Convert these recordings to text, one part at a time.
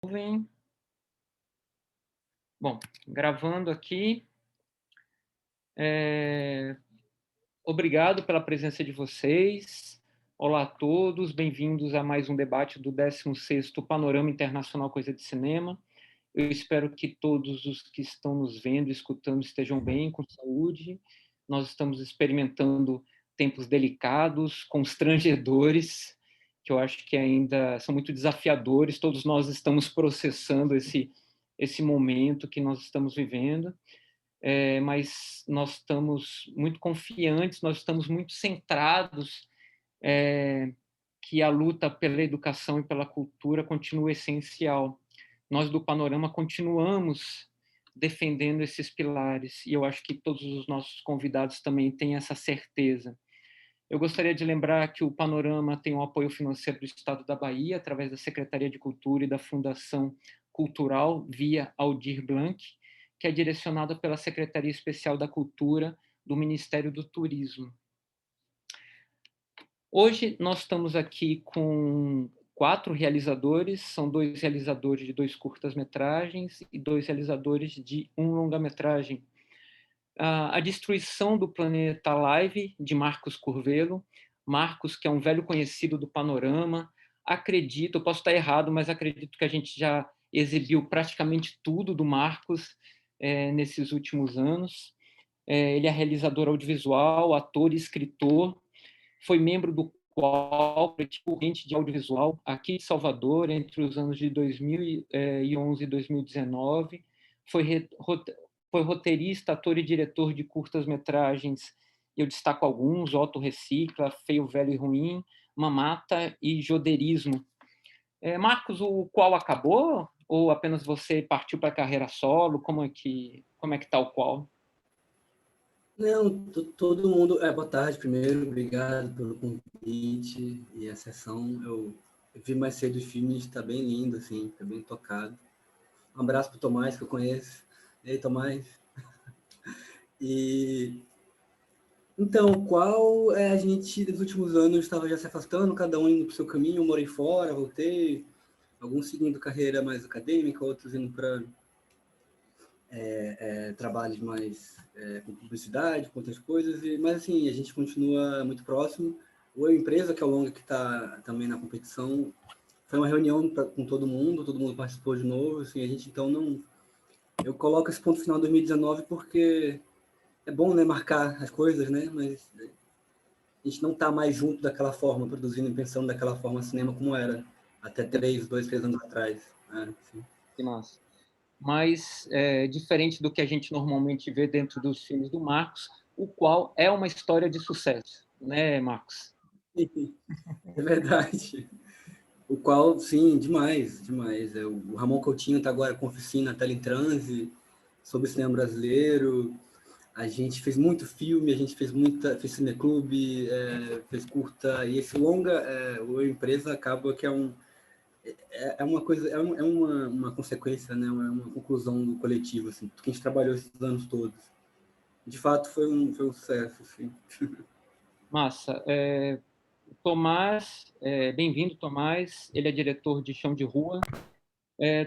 Nuvem. Bom, gravando aqui. Obrigado pela presença de vocês. Olá a todos, bem-vindos a mais um debate do 16º Panorama Internacional Coisa de Cinema. Eu espero que todos os que estão nos vendo e escutando estejam bem, com saúde. Nós estamos experimentando tempos delicados, constrangedores, que eu acho que ainda são muito desafiadores. Todos nós estamos processando esse momento que nós estamos vivendo. Mas nós estamos muito confiantes, nós estamos muito centrados que a luta pela educação e pela cultura continua essencial. Nós do Panorama continuamos defendendo esses pilares e eu acho que todos os nossos convidados também têm essa certeza. Eu gostaria de lembrar que o Panorama tem o apoio financeiro do Estado da Bahia, através da Secretaria de Cultura e da Fundação Cultural, via Aldir Blanc, que é direcionada pela Secretaria Especial da Cultura do Ministério do Turismo. Hoje nós estamos aqui com 4 realizadores, são 2 realizadores de 2 curtas-metragens e 2 realizadores de 1 longa-metragem. A Destruição do Planeta Live, de Marcos Curvelo. Marcos, que é um velho conhecido do Panorama. Acredito, eu posso estar errado, mas acredito que a gente já exibiu praticamente tudo do Marcos nesses últimos anos. Ele é realizador audiovisual, ator e escritor. Foi membro do coletivo Ente de Audiovisual aqui de Salvador entre os anos de 2011 e 2019. Foi roteirista, ator e diretor de curtas-metragens. Eu destaco alguns: Otto Recicla, Feio, Velho e Ruim, Mamata e Jodeirismo. Marcos, o qual acabou? Ou apenas você partiu para a carreira solo? Como é que está o qual? Não, todo mundo. Boa tarde primeiro, obrigado pelo convite e a sessão. Eu vi mais cedo os filmes, está bem lindo, assim, está bem tocado. Um abraço para o Tomás, que eu conheço. E aí, Tomás? E então, qual a gente, nos últimos anos, estava já se afastando, cada um indo para o seu caminho. Eu morei fora, voltei, alguns seguindo carreira mais acadêmica, outros indo para trabalhos mais com publicidade, com outras coisas, mas assim, a gente continua muito próximo. A empresa, que é o longa que está também na competição, foi uma reunião com todo mundo participou de novo, assim, a gente então não... Eu coloco esse ponto final em 2019 porque é bom, né, marcar as coisas, né, mas a gente não está mais junto daquela forma, produzindo e pensando daquela forma cinema como era até 3 anos atrás. Né, assim. Que massa. Mas diferente do que a gente normalmente vê dentro dos filmes do Marcos, o qual é uma história de sucesso, né, Marcos? É verdade. O qual, sim, demais, demais. O Ramon Coutinho está agora com oficina Tela em Transe sobre o cinema brasileiro. A gente fez muito filme, a gente fez cineclube, fez curta, e esse longa, o Empresa acaba que é uma coisa, uma consequência, né? Uma conclusão do coletivo, assim, que a gente trabalhou esses anos todos. De fato, foi um sucesso, assim. Massa. Tomás, bem-vindo, Tomás. Ele é diretor de Chão de Rua.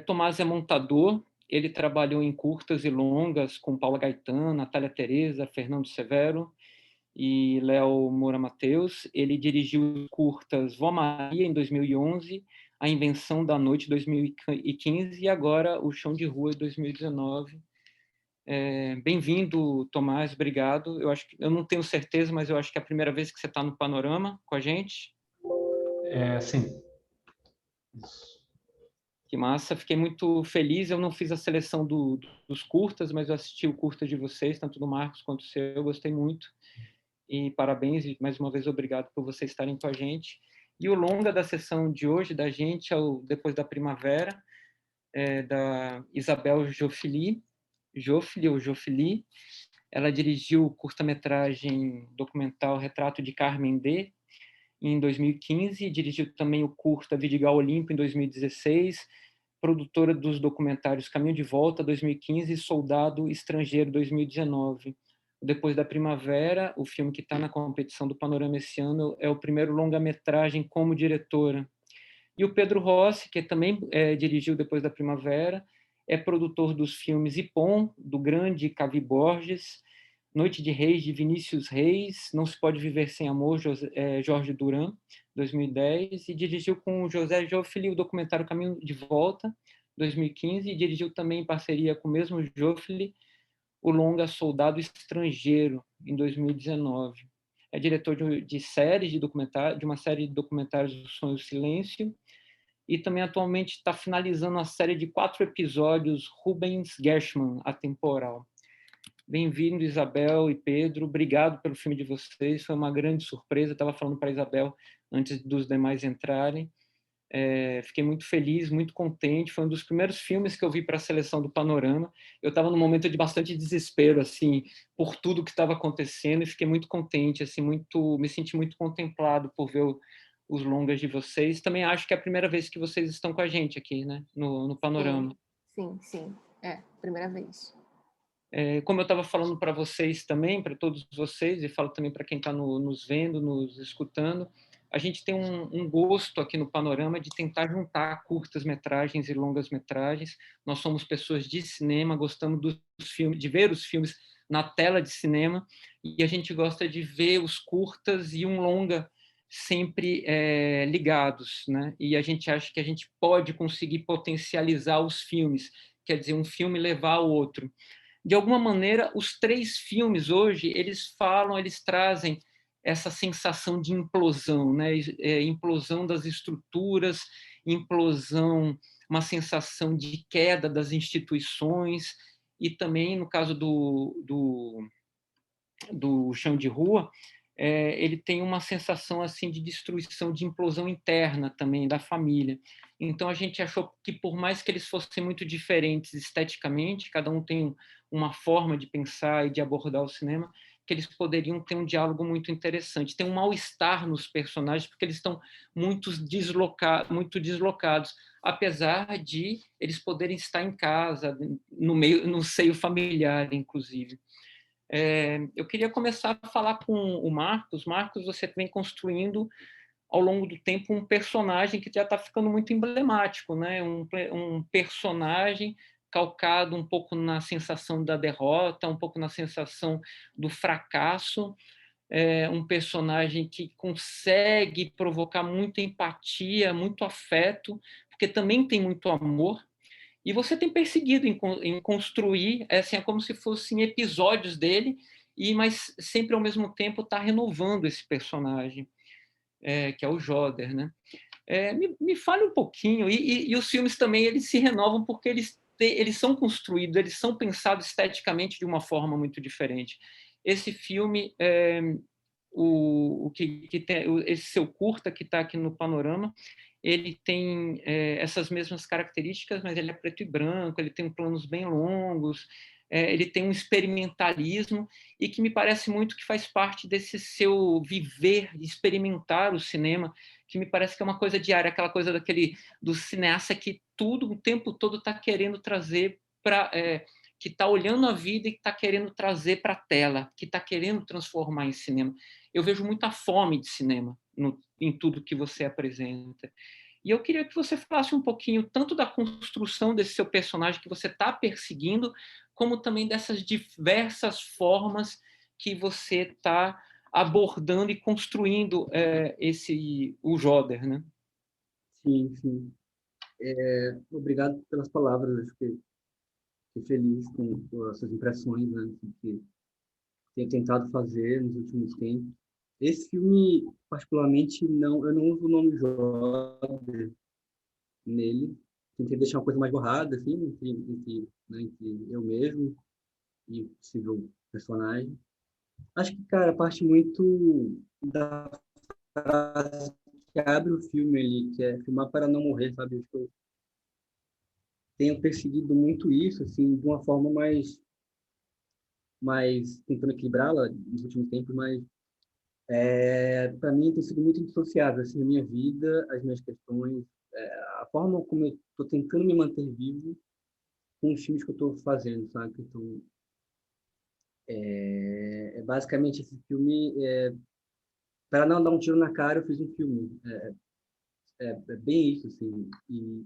Tomás é montador. Ele trabalhou em curtas e longas com Paula Gaetan, Natália Tereza, Fernando Severo e Léo Moura Mateus. Ele dirigiu curtas Vó Maria, em 2011, A Invenção da Noite, em 2015, e agora o Chão de Rua, em 2019. Bem-vindo, Tomás, obrigado. Eu não tenho certeza, mas eu acho que é a primeira vez que você está no Panorama com a gente. Sim. Isso. Que massa, fiquei muito feliz. Eu não fiz a seleção dos curtas, mas eu assisti o curta de vocês, tanto do Marcos quanto do seu, eu gostei muito. E parabéns, e mais uma vez obrigado por vocês estarem com a gente. E o longa da sessão de hoje da gente é o Depois da Primavera, da Isabel Joffili. Ela dirigiu o curta-metragem documental Retrato de Carmen D. em 2015, dirigiu também o curta Vidigal Olimpo em 2016, produtora dos documentários Caminho de Volta 2015 e Soldado Estrangeiro 2019. Depois da Primavera, o filme que está na competição do Panorama esse ano é o primeiro longa-metragem como diretora. E o Pedro Rossi, que também dirigiu Depois da Primavera, é produtor dos filmes Ipom, do grande Cavi Borges, Noite de Reis, de Vinícius Reis, Não se Pode Viver Sem Amor, Jorge Duran, 2010, e dirigiu com o José Joffre o documentário Caminho de Volta, 2015, e dirigiu também em parceria com o mesmo Joffre o longa Soldado Estrangeiro, em 2019. É diretor de séries de documentário, de uma série de documentários do Sonho e Silêncio, e também atualmente está finalizando a série de 4 episódios Rubens Gershman, Atemporal. Bem-vindo, Isabel e Pedro. Obrigado pelo filme de vocês. Foi uma grande surpresa. Estava falando para a Isabel antes dos demais entrarem. Fiquei muito feliz, muito contente. Foi um dos primeiros filmes que eu vi para a seleção do Panorama. Eu estava num momento de bastante desespero, assim, por tudo que estava acontecendo, e fiquei muito contente, assim, me senti muito contemplado por ver os longas de vocês. Também acho que é a primeira vez que vocês estão com a gente aqui, né, no Panorama. Sim. Primeira vez. Como eu estava falando para vocês também, para todos vocês, e falo também para quem está nos vendo, nos escutando, a gente tem um gosto aqui no Panorama de tentar juntar curtas-metragens e longas-metragens. Nós somos pessoas de cinema, gostamos dos filmes, de ver os filmes na tela de cinema, e a gente gosta de ver os curtas e um longa sempre ligados, né? E a gente acha que a gente pode conseguir potencializar os filmes, quer dizer, um filme levar ao outro. De alguma maneira, os 3 filmes hoje, eles trazem essa sensação de implosão, né? Implosão das estruturas, implosão, uma sensação de queda das instituições, e também, no caso do Chão de Rua, ele tem uma sensação assim de destruição, de implosão interna também da família. Então a gente achou que, por mais que eles fossem muito diferentes esteticamente, cada um tem uma forma de pensar e de abordar o cinema, que eles poderiam ter um diálogo muito interessante. Tem um mal-estar nos personagens, porque eles estão muito deslocados, apesar de eles poderem estar em casa, no seio familiar, inclusive. Eu queria começar a falar com o Marcos. Marcos, você vem construindo ao longo do tempo um personagem que já está ficando muito emblemático, né? Um personagem calcado um pouco na sensação da derrota, um pouco na sensação do fracasso, um personagem que consegue provocar muita empatia, muito afeto, porque também tem muito amor. E você tem perseguido em construir, assim, é como se fossem episódios dele, mas sempre ao mesmo tempo está renovando esse personagem, que é o Joder, né? Me fale um pouquinho, e os filmes também eles se renovam porque eles são construídos, eles são pensados esteticamente de uma forma muito diferente. Esse filme, esse seu curta que está aqui no Panorama, ele tem essas mesmas características, mas ele é preto e branco, ele tem planos bem longos, ele tem um experimentalismo, e que me parece muito que faz parte desse seu viver, experimentar o cinema, que me parece que é uma coisa diária, aquela coisa do cineasta que o tempo todo está querendo trazer que está olhando a vida e que está querendo trazer para a tela, que está querendo transformar em cinema. Eu vejo muita fome de cinema em tudo que você apresenta. E eu queria que você falasse um pouquinho tanto da construção desse seu personagem que você está perseguindo, como também dessas diversas formas que você está abordando e construindo o Joder, né? Sim. Obrigado pelas palavras. Acho que fiquei feliz com as suas impressões, né, que tenho tentado fazer nos últimos tempos. Esse filme, particularmente, eu não uso o nome Joder nele. Tentei deixar uma coisa mais borrada, assim, entre eu mesmo e o possível personagem. Acho que, cara, parte muito da frase que abre o filme ali, que é filmar para não morrer, sabe? Acho que eu tenho perseguido muito isso, assim, de uma forma mais tentando equilibrá-la nos últimos tempos, mas para mim tem sido muito indissociável, assim, a minha vida, as minhas questões, a forma como eu estou tentando me manter vivo com os filmes que eu estou fazendo, sabe? Então, basicamente esse filme, para não dar um tiro na cara, eu fiz um filme. é bem isso, assim. E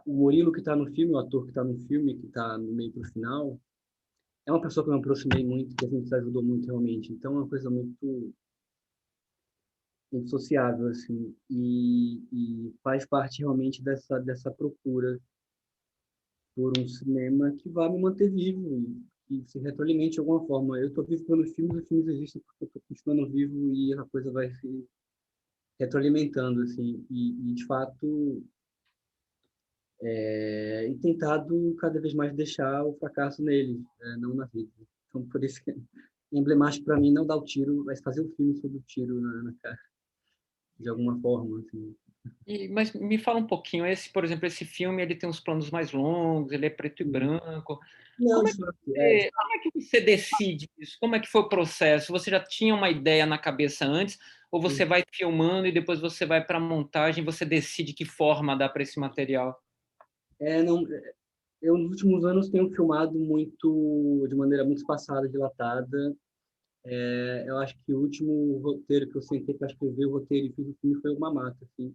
o Murilo que está no filme, o ator que está no filme, que está no meio pro final, é uma pessoa que eu me aproximei muito, que a gente se ajudou muito realmente. Então, é uma coisa muito sociável, assim, e faz parte realmente dessa procura por um cinema que vai me manter vivo e se retroalimente de alguma forma. Eu estou vivo pelos filmes, os filmes existem porque eu estou continuando vivo e a coisa vai se retroalimentando, assim, e de fato, e tentado cada vez mais deixar o fracasso neles, não na vida. Então, por isso que é emblemático para mim não dar o tiro, mas fazer um filme sobre o tiro na cara, de alguma forma, assim. Mas me fala um pouquinho, por exemplo, esse filme ele tem uns planos mais longos, ele é preto e branco. Não, Como é de que fato, como é que você decide isso? Como é que foi o processo? Você já tinha uma ideia na cabeça antes, ou você vai filmando e depois você vai para a montagem e você decide que forma dá para esse material? não, eu nos últimos anos tenho filmado muito, de maneira muito espaçada, dilatada. Eu acho que o último roteiro que eu sentei para escrever o roteiro e fiz o filme foi uma mata, assim.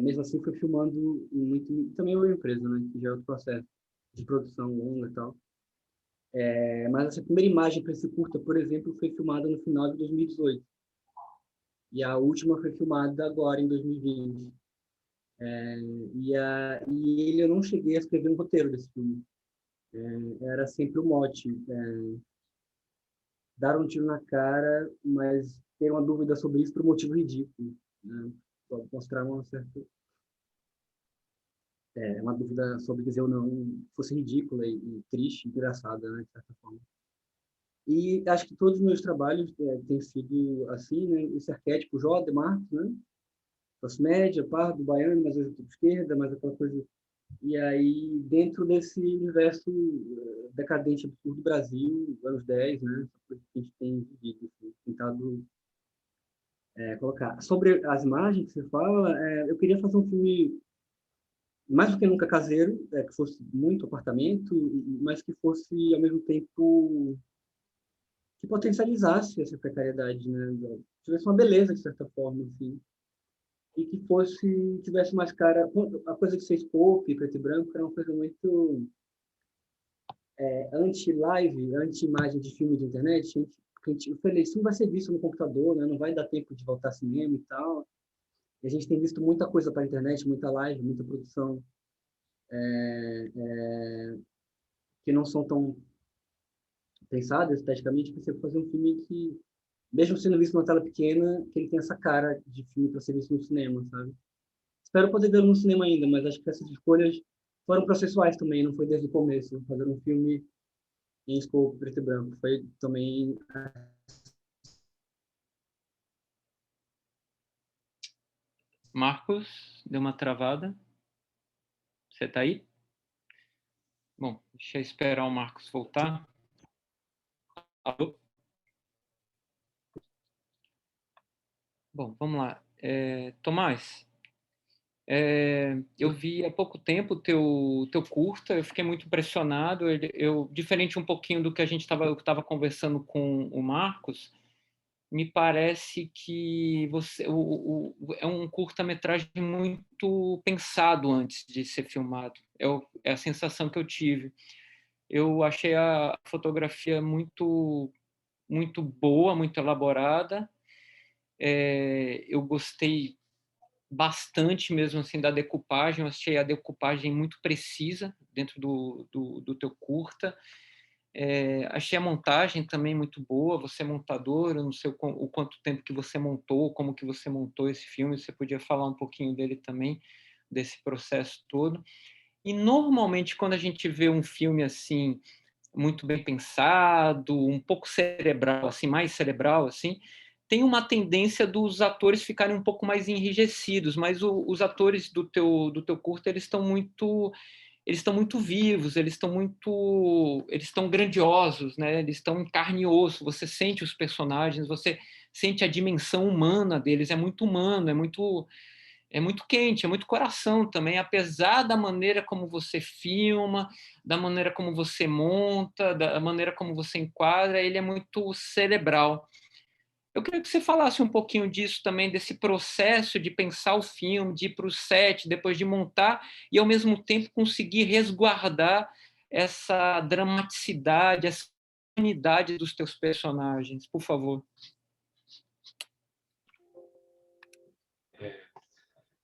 Mesmo assim, foi filmando muito, também é uma empresa, né, que já é outro processo de produção longa e tal. Mas essa primeira imagem para esse curta, por exemplo, foi filmada no final de 2018. E a última foi filmada agora, em 2020. E ele eu não cheguei a escrever um roteiro desse filme. Era sempre o mote. Dar um tiro na cara, mas ter uma dúvida sobre isso por um motivo ridículo. Né? Mostrar uma certa... uma dúvida sobre dizer ou não fosse ridícula e triste, engraçada, né, de certa forma. E acho que todos os meus trabalhos têm sido assim, né? Esse arquétipo Jó de Marcos, né? Classe média, pardo, baiano, mas hoje de esquerda, mas aquela coisa. E aí, dentro desse universo decadente absurdo do Brasil, anos 10, né? Essa coisa que a gente tem vivido, assim, tentado colocar. Sobre as imagens que você fala, eu queria fazer um filme mais do que nunca caseiro, que fosse muito apartamento, mas que fosse, ao mesmo tempo, que potencializasse essa precariedade, né? Tivesse uma beleza, de certa forma, assim. E que tivesse mais cara... A coisa que você expôs, preto e branco, era uma coisa muito anti-live, anti-imagem de filme de internet. Eu falei, isso não vai ser visto no computador, né? Não vai dar tempo de voltar ao cinema e tal. E a gente tem visto muita coisa para a internet, muita live, muita produção, que não são tão pensadas esteticamente, para você fazer um filme que, mesmo sendo visto numa tela pequena, que ele tem essa cara de filme para ser visto no cinema, sabe? Espero poder vê-lo no cinema ainda, mas acho que essas escolhas foram processuais também, não foi desde o começo. Fazer um filme em escopo preto e branco foi também... Marcos, deu uma travada. Você está aí? Bom, deixa eu esperar o Marcos voltar. Alô? Bom, vamos lá. Tomás, eu vi há pouco tempo o teu curta, eu fiquei muito impressionado. Diferente um pouquinho do que eu estava conversando com o Marcos, me parece que é um curta-metragem muito pensado antes de ser filmado. É a sensação que eu tive. Eu achei a fotografia muito, muito boa, muito elaborada. Eu gostei bastante mesmo assim da decupagem. Eu achei a decupagem muito precisa dentro do teu curta. Achei a montagem também muito boa. Você é montador, eu não sei o quanto tempo que você montou, como que você montou esse filme. Você podia falar um pouquinho dele também, desse processo todo. E normalmente quando a gente vê um filme assim muito bem pensado, um pouco cerebral, assim, mais cerebral, assim, tem uma tendência dos atores ficarem um pouco mais enrijecidos, mas os atores do teu curta, eles estão muito vivos, eles estão grandiosos, né? Eles estão em carne e osso, você sente os personagens, você sente a dimensão humana deles, é muito humano, é muito quente, é muito coração também, apesar da maneira como você filma, da maneira como você monta, da maneira como você enquadra, ele é muito cerebral. Eu queria que você falasse um pouquinho disso também, desse processo de pensar o filme, de ir para o set, depois de montar, e ao mesmo tempo conseguir resguardar essa dramaticidade, essa unidade dos teus personagens. Por favor.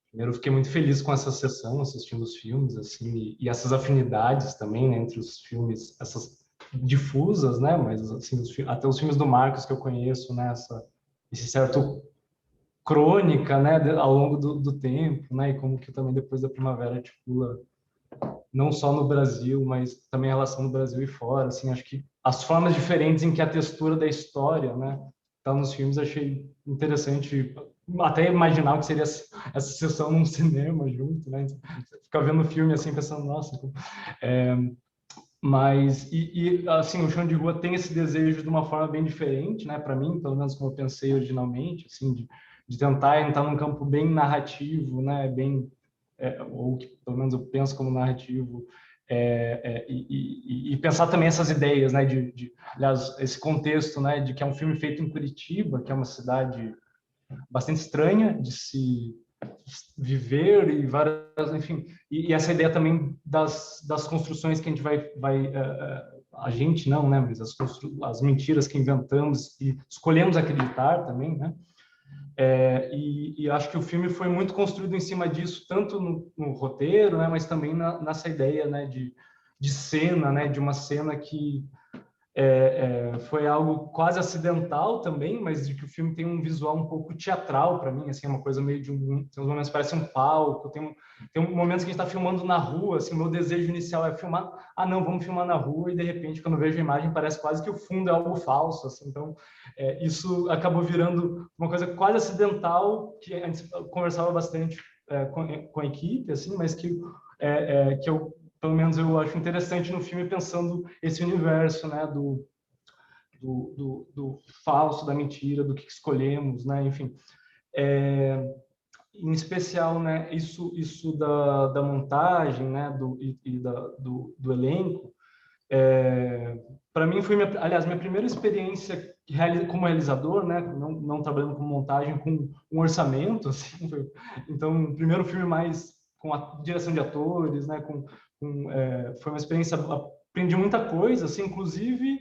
Primeiro, eu fiquei muito feliz com essa sessão, assistindo os filmes, assim, e essas afinidades também, né, entre os filmes, essas difusas, né, mas assim, até os filmes do Marcos que eu conheço, né, esse certo crônica, né, ao longo do tempo, né, e como que também depois da Primavera articula não só no Brasil, mas também a relação no Brasil e fora, assim, acho que as formas diferentes em que a textura da história, né, tá nos filmes, achei interessante até imaginar o que seria essa sessão num cinema junto, né, ficar vendo o filme assim, pensando, nossa, mas assim, o Chão de Rua tem esse desejo de uma forma bem diferente, né, para mim, pelo menos como eu pensei originalmente, assim, de tentar entrar num campo bem narrativo, né, bem ou que pelo menos eu penso como narrativo, e pensar também essas ideias, né, aliás, esse contexto, né, de que é um filme feito em Curitiba, que é uma cidade bastante estranha de se viver e várias, enfim, e essa ideia também das construções que a gente a gente não, né, mas as mentiras que inventamos e escolhemos acreditar também, né? E acho que o filme foi muito construído em cima disso, tanto no roteiro, né, mas também nessa ideia, né, de cena, né, de uma cena que foi algo quase acidental também, mas de que o filme tem um visual um pouco teatral para mim, assim, uma coisa meio tem uns momentos que parece um palco, tem momentos que a gente está filmando na rua, assim, o meu desejo inicial é filmar, não, vamos filmar na rua, e de repente, quando eu vejo a imagem, parece quase que o fundo é algo falso, assim, então, isso acabou virando uma coisa quase acidental, que a gente conversava bastante com a equipe, assim, mas que eu pelo menos eu acho interessante no filme pensando esse universo, né, do falso, da mentira, do que escolhemos, né, enfim. Em especial, né, isso da montagem, né, do elenco, para mim foi, aliás, minha primeira experiência como realizador, né, não trabalhando com montagem, com um orçamento, assim, então, o primeiro filme mais com a direção de atores, né, foi uma experiência, aprendi muita coisa, assim, inclusive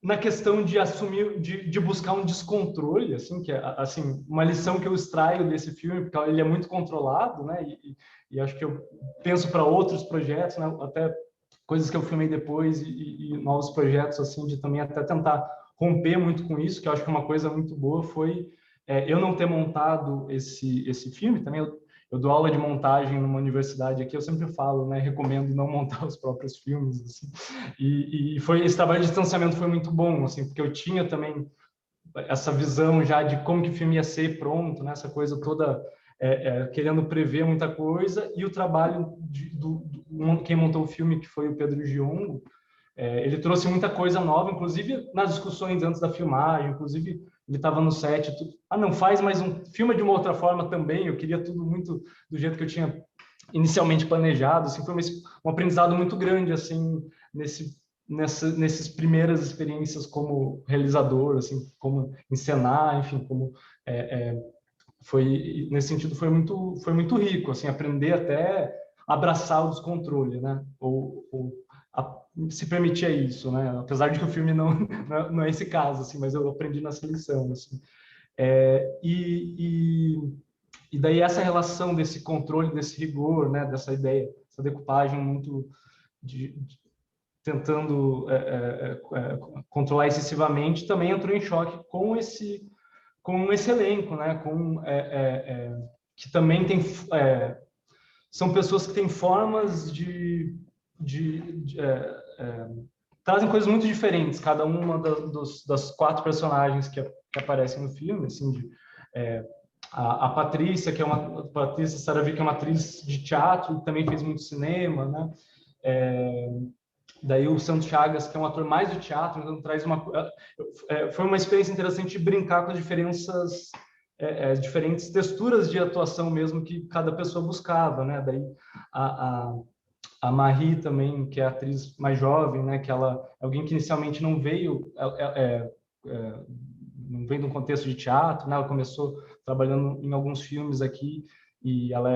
na questão de assumir, de buscar um descontrole, assim, que é assim uma lição que eu extraio desse filme, porque ele é muito controlado, né, e acho que eu penso para outros projetos, né, até coisas que eu filmei depois e novos projetos, assim, de também até tentar romper muito com isso, que eu acho que uma coisa muito boa foi eu não ter montado esse filme. Também eu dou aula de montagem numa universidade aqui, eu sempre falo, né, recomendo não montar os próprios filmes, assim. Esse trabalho de distanciamento foi muito bom, assim, porque eu tinha também essa visão já de como que o filme ia ser pronto, né, essa coisa toda querendo prever muita coisa, e o trabalho quem montou o filme, que foi o Pedro Giongo, ele trouxe muita coisa nova, inclusive nas discussões antes da filmagem, inclusive ele estava no set, não, faz mais filma de uma outra forma também, eu queria tudo muito do jeito que eu tinha inicialmente planejado, assim, foi um aprendizado muito grande, assim, nessas primeiras experiências como realizador, assim, como encenar, enfim, como foi nesse sentido foi muito rico, assim, aprender até abraçar o descontrole, né, se permitir isso, né, apesar de que o filme não é esse caso, assim, mas eu aprendi nessa lição, assim. E daí essa relação desse controle, desse rigor, né, dessa ideia, essa decupagem muito tentando controlar excessivamente, também entrou em choque com esse elenco, né, que também são pessoas que têm formas trazem coisas muito diferentes, cada uma das 4 personagens que aparecem no filme, assim, a Patrícia, que é Patrícia Saravia, que é uma atriz de teatro, que também fez muito cinema, né? Daí o Santos Chagas, que é um ator mais de teatro, então traz foi uma experiência interessante de brincar com as diferentes texturas de atuação mesmo que cada pessoa buscava, né? Daí a Marie também, que é a atriz mais jovem, né? Que ela alguém que inicialmente não veio não vem de um contexto de teatro, né? Ela começou trabalhando em alguns filmes aqui e ela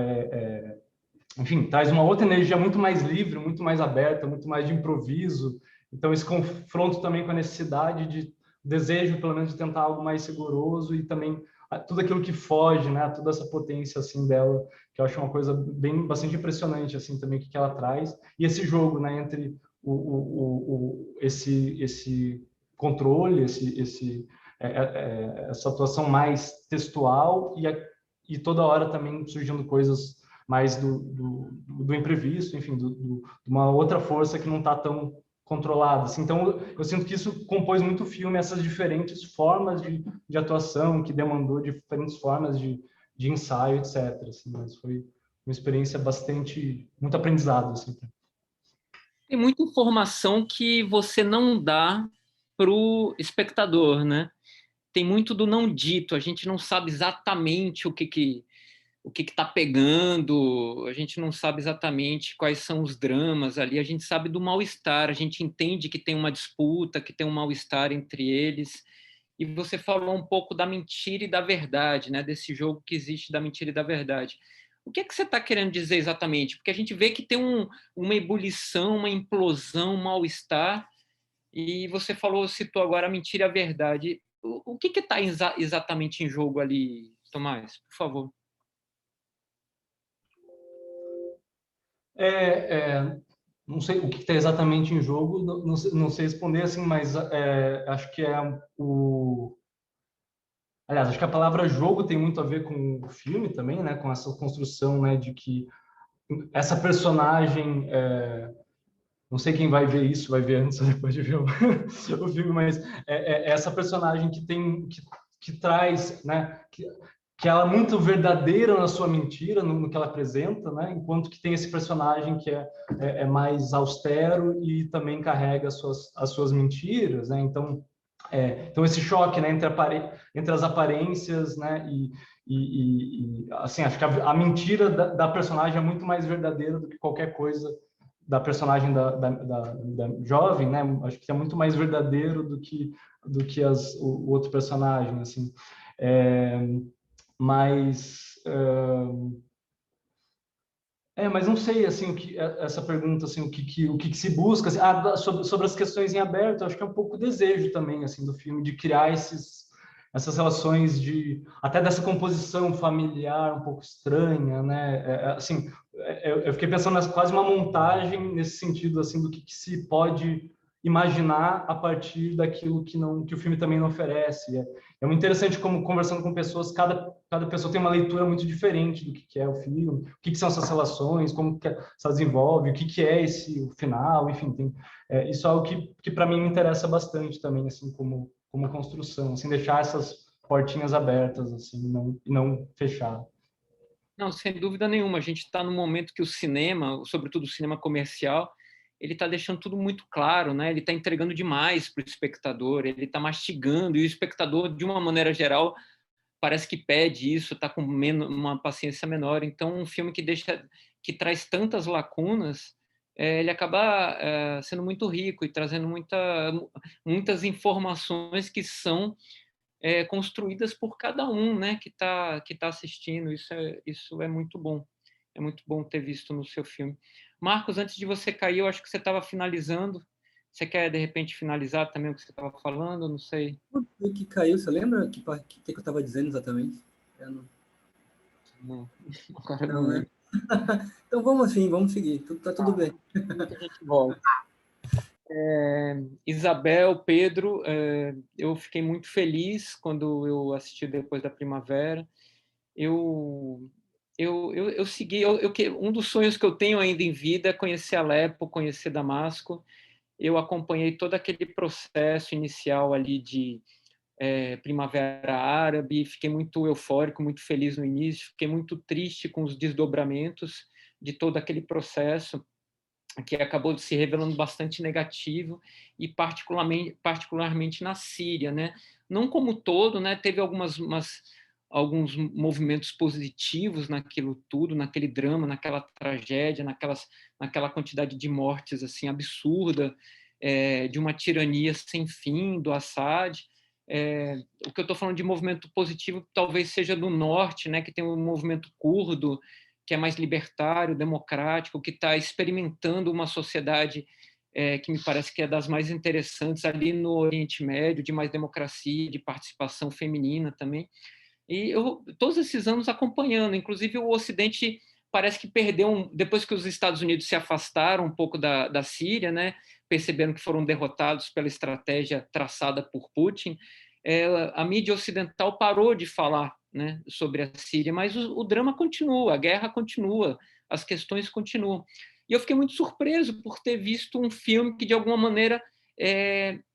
enfim, traz uma outra energia muito mais livre, muito mais aberta, muito mais de improviso. Então, esse confronto também com a necessidade de desejo, pelo menos, de tentar algo mais segoroso e também tudo aquilo que foge, né? Toda essa potência assim dela, que eu acho uma coisa bastante impressionante assim também que ela traz. E esse jogo, né? Entre esse controle, essa atuação mais textual e toda hora também surgindo coisas mais do imprevisto, enfim, de uma outra força que não está tão controlada. Assim. Então, eu sinto que isso compôs muito o filme, essas diferentes formas de atuação, que demandou diferentes formas de ensaio, etc. Assim, mas foi uma experiência muito aprendizado. Assim. Tem muita informação que você não dá para o espectador, né? Tem muito do não dito, a gente não sabe exatamente o que está pegando, a gente não sabe exatamente quais são os dramas ali, a gente sabe do mal-estar, a gente entende que tem uma disputa, que tem um mal-estar entre eles. E você falou um pouco da mentira e da verdade, né? Desse jogo que existe da mentira e da verdade. O que é que você está querendo dizer exatamente? Porque a gente vê que tem uma ebulição, uma implosão, um mal-estar, e você citou agora a mentira e a verdade. O que está exatamente em jogo ali, Tomás? Por favor. Não sei o que está exatamente em jogo, não sei responder assim, mas acho que aliás, acho que a palavra jogo tem muito a ver com o filme também, né? Com essa construção, né? De que essa personagem, não sei quem vai ver isso, vai ver antes ou depois de ver o filme, mas essa personagem que traz, né? Que ela é muito verdadeira na sua mentira, no que ela apresenta, né? Enquanto que tem esse personagem que é mais austero e também carrega as suas mentiras, né? Então esse choque, né, entre as aparências, né, assim, acho que a mentira da personagem é muito mais verdadeira do que qualquer coisa da personagem da jovem, né? Acho que é muito mais verdadeiro do que o outro personagem, assim. Mas mas não sei assim essa pergunta assim o que se busca assim, sobre as questões em aberto, acho que é um pouco o desejo também assim do filme de criar essas relações até dessa composição familiar um pouco estranha, né? Assim, eu fiquei pensando quase uma montagem nesse sentido assim do que se pode imaginar a partir daquilo que o filme também não oferece. É muito interessante como conversando com pessoas, cada pessoa tem uma leitura muito diferente do que é o filme, o que são essas relações, como que se desenvolve, o que é o final, enfim, isso é algo que para mim me interessa bastante também, assim, como construção, assim, deixar essas portinhas abertas, assim, e não fechar. Não, sem dúvida nenhuma. A gente está num momento que o cinema, sobretudo o cinema comercial, ele está deixando tudo muito claro, né? Ele está entregando demais para o espectador, ele está mastigando, e o espectador, de uma maneira geral, parece que pede isso, está com uma paciência menor. Então, um filme que traz tantas lacunas, ele acaba sendo muito rico e trazendo muitas informações que são construídas por cada um, né, que tá assistindo. Isso é muito bom. É muito bom ter visto no seu filme. Marcos, antes de você cair, eu acho que você estava finalizando. Você quer, de repente, finalizar também o que você estava falando? Não sei. O que caiu, você lembra que eu estava dizendo exatamente? Não, agora Não, não né? lembro. Então vamos assim, vamos seguir. Tá tudo bem. A gente volta. Isabel, Pedro, eu fiquei muito feliz quando eu assisti Depois da Primavera. Eu segui. Um dos sonhos que eu tenho ainda em vida é conhecer Alepo, conhecer Damasco. Eu acompanhei todo aquele processo inicial ali de Primavera Árabe, fiquei muito eufórico, muito feliz no início, fiquei muito triste com os desdobramentos de todo aquele processo, que acabou se revelando bastante negativo, e particularmente na Síria, né? Não como todo, né? Teve alguns movimentos positivos naquilo tudo, naquele drama, naquela tragédia, naquela quantidade de mortes assim absurda, de uma tirania sem fim do Assad. O que eu estou falando de movimento positivo talvez seja do norte, né, que tem um movimento curdo, que é mais libertário, democrático, que está experimentando uma sociedade que me parece que é das mais interessantes ali no Oriente Médio, de mais democracia, de participação feminina também. E eu, todos esses anos acompanhando, inclusive o Ocidente parece que perdeu, depois que os Estados Unidos se afastaram um pouco da Síria, né, perceberam que foram derrotados pela estratégia traçada por Putin, a mídia ocidental parou de falar, né, sobre a Síria, mas o drama continua, a guerra continua, as questões continuam. E eu fiquei muito surpreso por ter visto um filme que, de alguma maneira,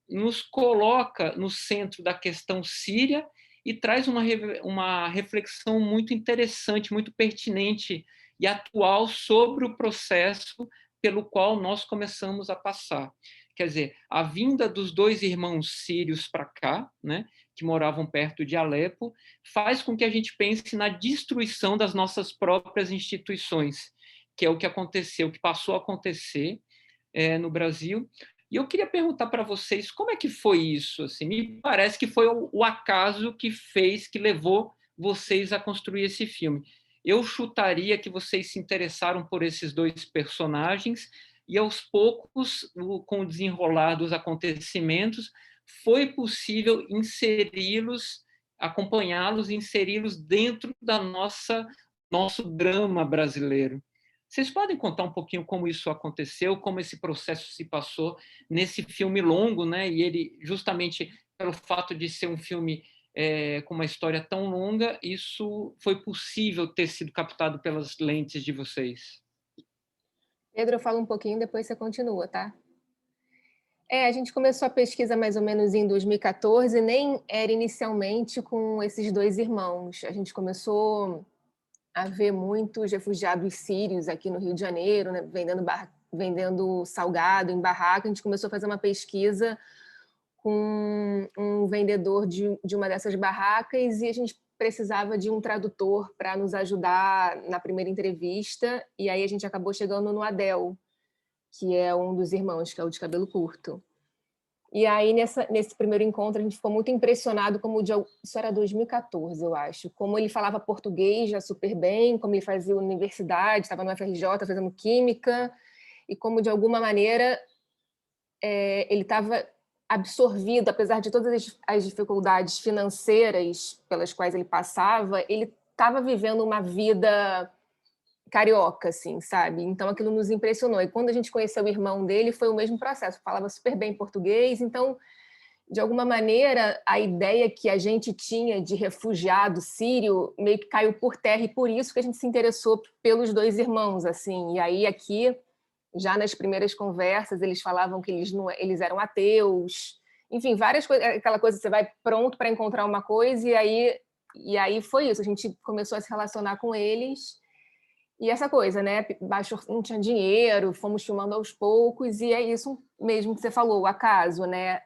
nos coloca no centro da questão síria e traz uma reflexão muito interessante, muito pertinente e atual sobre o processo pelo qual nós começamos a passar. Quer dizer, a vinda dos 2 irmãos sírios para cá, né, que moravam perto de Alepo, faz com que a gente pense na destruição das nossas próprias instituições, que é o que aconteceu, o que passou a acontecer no Brasil. E eu queria perguntar para vocês como é que foi isso? Assim, me parece que foi o acaso que fez, que levou vocês a construir esse filme. Eu chutaria que vocês se interessaram por esses 2 personagens e, aos poucos, com o desenrolar dos acontecimentos, foi possível inseri-los, acompanhá-los, inseri-los dentro da nosso drama brasileiro. Vocês podem contar um pouquinho como isso aconteceu, como esse processo se passou nesse filme longo, né? E ele, justamente pelo fato de ser um filme com uma história tão longa, isso foi possível ter sido captado pelas lentes de vocês. Pedro, eu falo um pouquinho, depois você continua, tá? A gente começou a pesquisa mais ou menos em 2014, nem era inicialmente com esses 2 irmãos. A gente começou a ver muitos refugiados sírios aqui no Rio de Janeiro, né, vendendo salgado em barraca. A gente começou a fazer uma pesquisa com um vendedor de uma dessas barracas e a gente precisava de um tradutor para nos ajudar na primeira entrevista, e aí a gente acabou chegando no Adel, que é um dos irmãos, que é o de cabelo curto. E aí, nesse primeiro encontro, a gente ficou muito impressionado isso era 2014, eu acho, como ele falava português já super bem, como ele fazia universidade, estava no FRJ fazendo química, e como, de alguma maneira, ele estava absorvido, apesar de todas as dificuldades financeiras pelas quais ele passava, ele estava vivendo uma vida carioca, assim, sabe? Então aquilo nos impressionou. E quando a gente conheceu o irmão dele, foi o mesmo processo. Falava super bem português, então, de alguma maneira, a ideia que a gente tinha de refugiado sírio meio que caiu por terra, e por isso que a gente se interessou pelos 2 irmãos, assim. E aí aqui, já nas primeiras conversas, eles falavam que eles eram ateus, enfim, várias coisas, aquela coisa, você vai pronto para encontrar uma coisa, e aí foi isso, a gente começou a se relacionar com eles. E essa coisa, né? Baixo, não tinha dinheiro, fomos filmando aos poucos, e é isso mesmo que você falou, o acaso, né?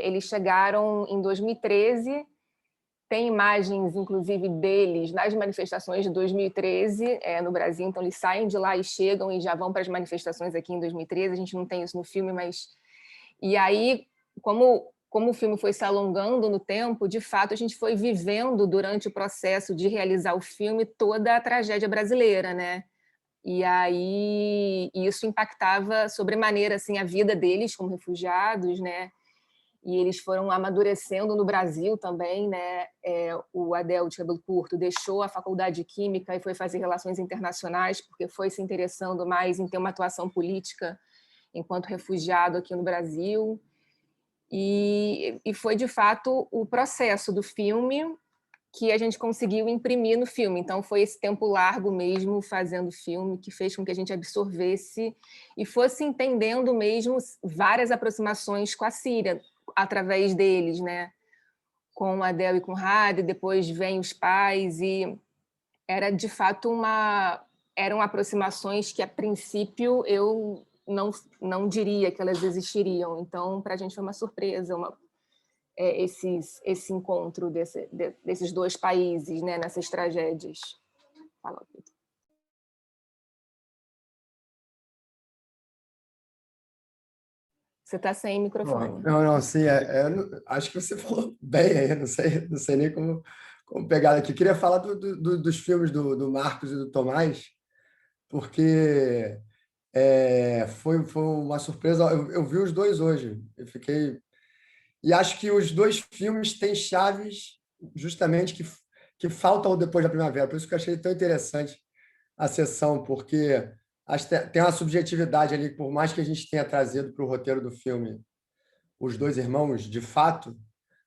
Eles chegaram em 2013, tem imagens, inclusive, deles nas manifestações de 2013 no Brasil, então eles saem de lá e chegam e já vão para as manifestações aqui em 2013, a gente não tem isso no filme, mas... E aí, como o filme foi se alongando no tempo, de fato, a gente foi vivendo, durante o processo de realizar o filme, toda a tragédia brasileira, né? E aí isso impactava sobremaneira assim, a vida deles como refugiados, né? E eles foram amadurecendo no Brasil também, né? O Adel, de cabelo curto, deixou a faculdade de Química e foi fazer relações internacionais, porque foi se interessando mais em ter uma atuação política enquanto refugiado aqui no Brasil. E foi, de fato, o processo do filme que a gente conseguiu imprimir no filme. Então, foi esse tempo largo mesmo fazendo filme que fez com que a gente absorvesse e fosse entendendo mesmo várias aproximações com a Síria, através deles, né? Com Adel e com Hadi, depois vem os pais, e era, de fato, eram aproximações que, a princípio, eu não diria que elas existiriam. Então, para a gente foi uma surpresa, esse encontro desses 2 países, né, nessas tragédias. Fala, Pedro. Você está sem microfone. Não, sim, acho que você falou bem aí, não sei nem como pegar aqui. Queria falar dos filmes do Marcos e do Tomás, porque foi uma surpresa. Eu vi os dois hoje, eu fiquei... E acho que os dois filmes têm chaves justamente que faltam depois da primavera, por isso que eu achei tão interessante a sessão, porque tem uma subjetividade ali, por mais que a gente tenha trazido para o roteiro do filme os dois irmãos, de fato,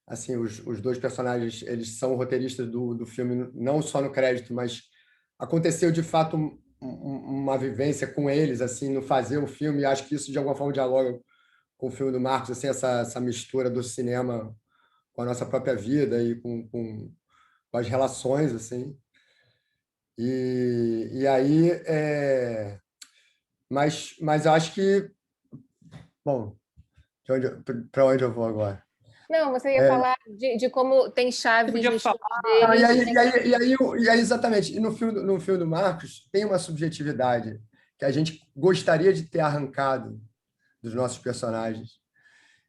assim, os dois personagens, eles são roteiristas do filme, não só no crédito, mas aconteceu de fato uma vivência com eles, assim, no fazer o filme, e acho que isso de alguma forma dialoga com o filme do Marcos, assim, essa mistura do cinema com a nossa própria vida e com as relações, assim. E aí, mas eu acho que, bom, para onde eu vou agora? Não, você ia falar de como tem chaves nos filmes deles. E aí, exatamente. E no filme do Marcos tem uma subjetividade que a gente gostaria de ter arrancado dos nossos personagens.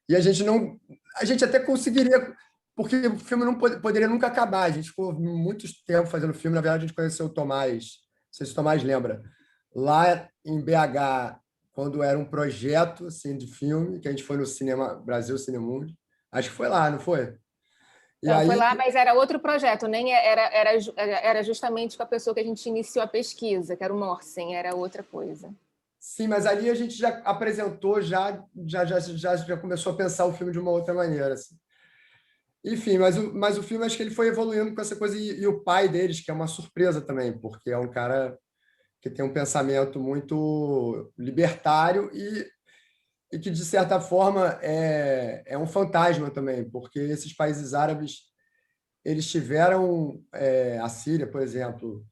E a gente até conseguiria, porque o filme não poderia nunca acabar. A gente ficou muito tempo fazendo filme. Na verdade, a gente conheceu o Tomás, não sei se o Tomás lembra, lá em BH, quando era um projeto assim, de filme, que a gente foi no Cinema Brasil, Cinemundo. Acho que foi lá, não foi? Não, foi lá, mas era outro projeto, nem era justamente com a pessoa que a gente iniciou a pesquisa, que era o Morsen, era outra coisa. Sim, mas ali a gente já apresentou, já começou a pensar o filme de uma outra maneira. Assim. Enfim, mas o filme, acho que ele foi evoluindo com essa coisa, e o pai deles, que é uma surpresa também, porque é um cara que tem um pensamento muito libertário e que, de certa forma, é um fantasma também, porque esses países árabes, eles tiveram a Síria, por exemplo,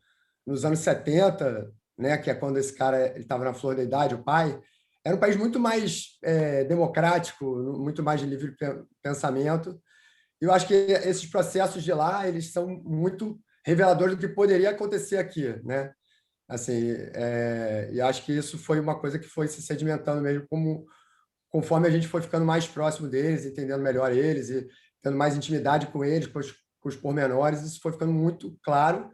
nos anos 70, né, que é quando esse cara estava na flor da idade, o pai, era um país muito mais democrático, muito mais de livre pensamento. E eu acho que esses processos de lá, eles são muito reveladores do que poderia acontecer aqui, né? Assim, e acho que isso foi uma coisa que foi se sedimentando mesmo conforme a gente foi ficando mais próximo deles, entendendo melhor eles e tendo mais intimidade com eles, com os pormenores, isso foi ficando muito claro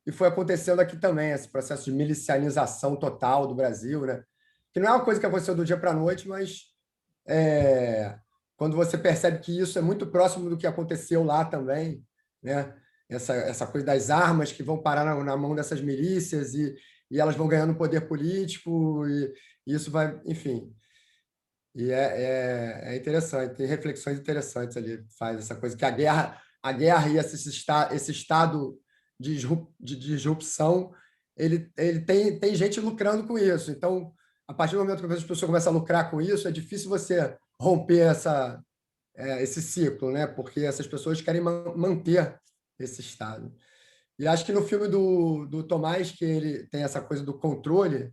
e foi acontecendo aqui também, esse processo de milicianização total do Brasil, né? Que não é uma coisa que aconteceu do dia para a noite, mas quando você percebe que isso é muito próximo do que aconteceu lá também, né? Essa coisa das armas que vão parar na mão dessas milícias e elas vão ganhando poder político e isso vai, enfim... E é interessante, tem reflexões interessantes ali, faz essa coisa que a guerra e esse estado de disrupção, ele tem gente lucrando com isso. Então, a partir do momento que as pessoas começam a lucrar com isso, é difícil você romper esse ciclo, né? Porque essas pessoas querem manter esse estado. E acho que no filme do Tomás, que ele tem essa coisa do controle,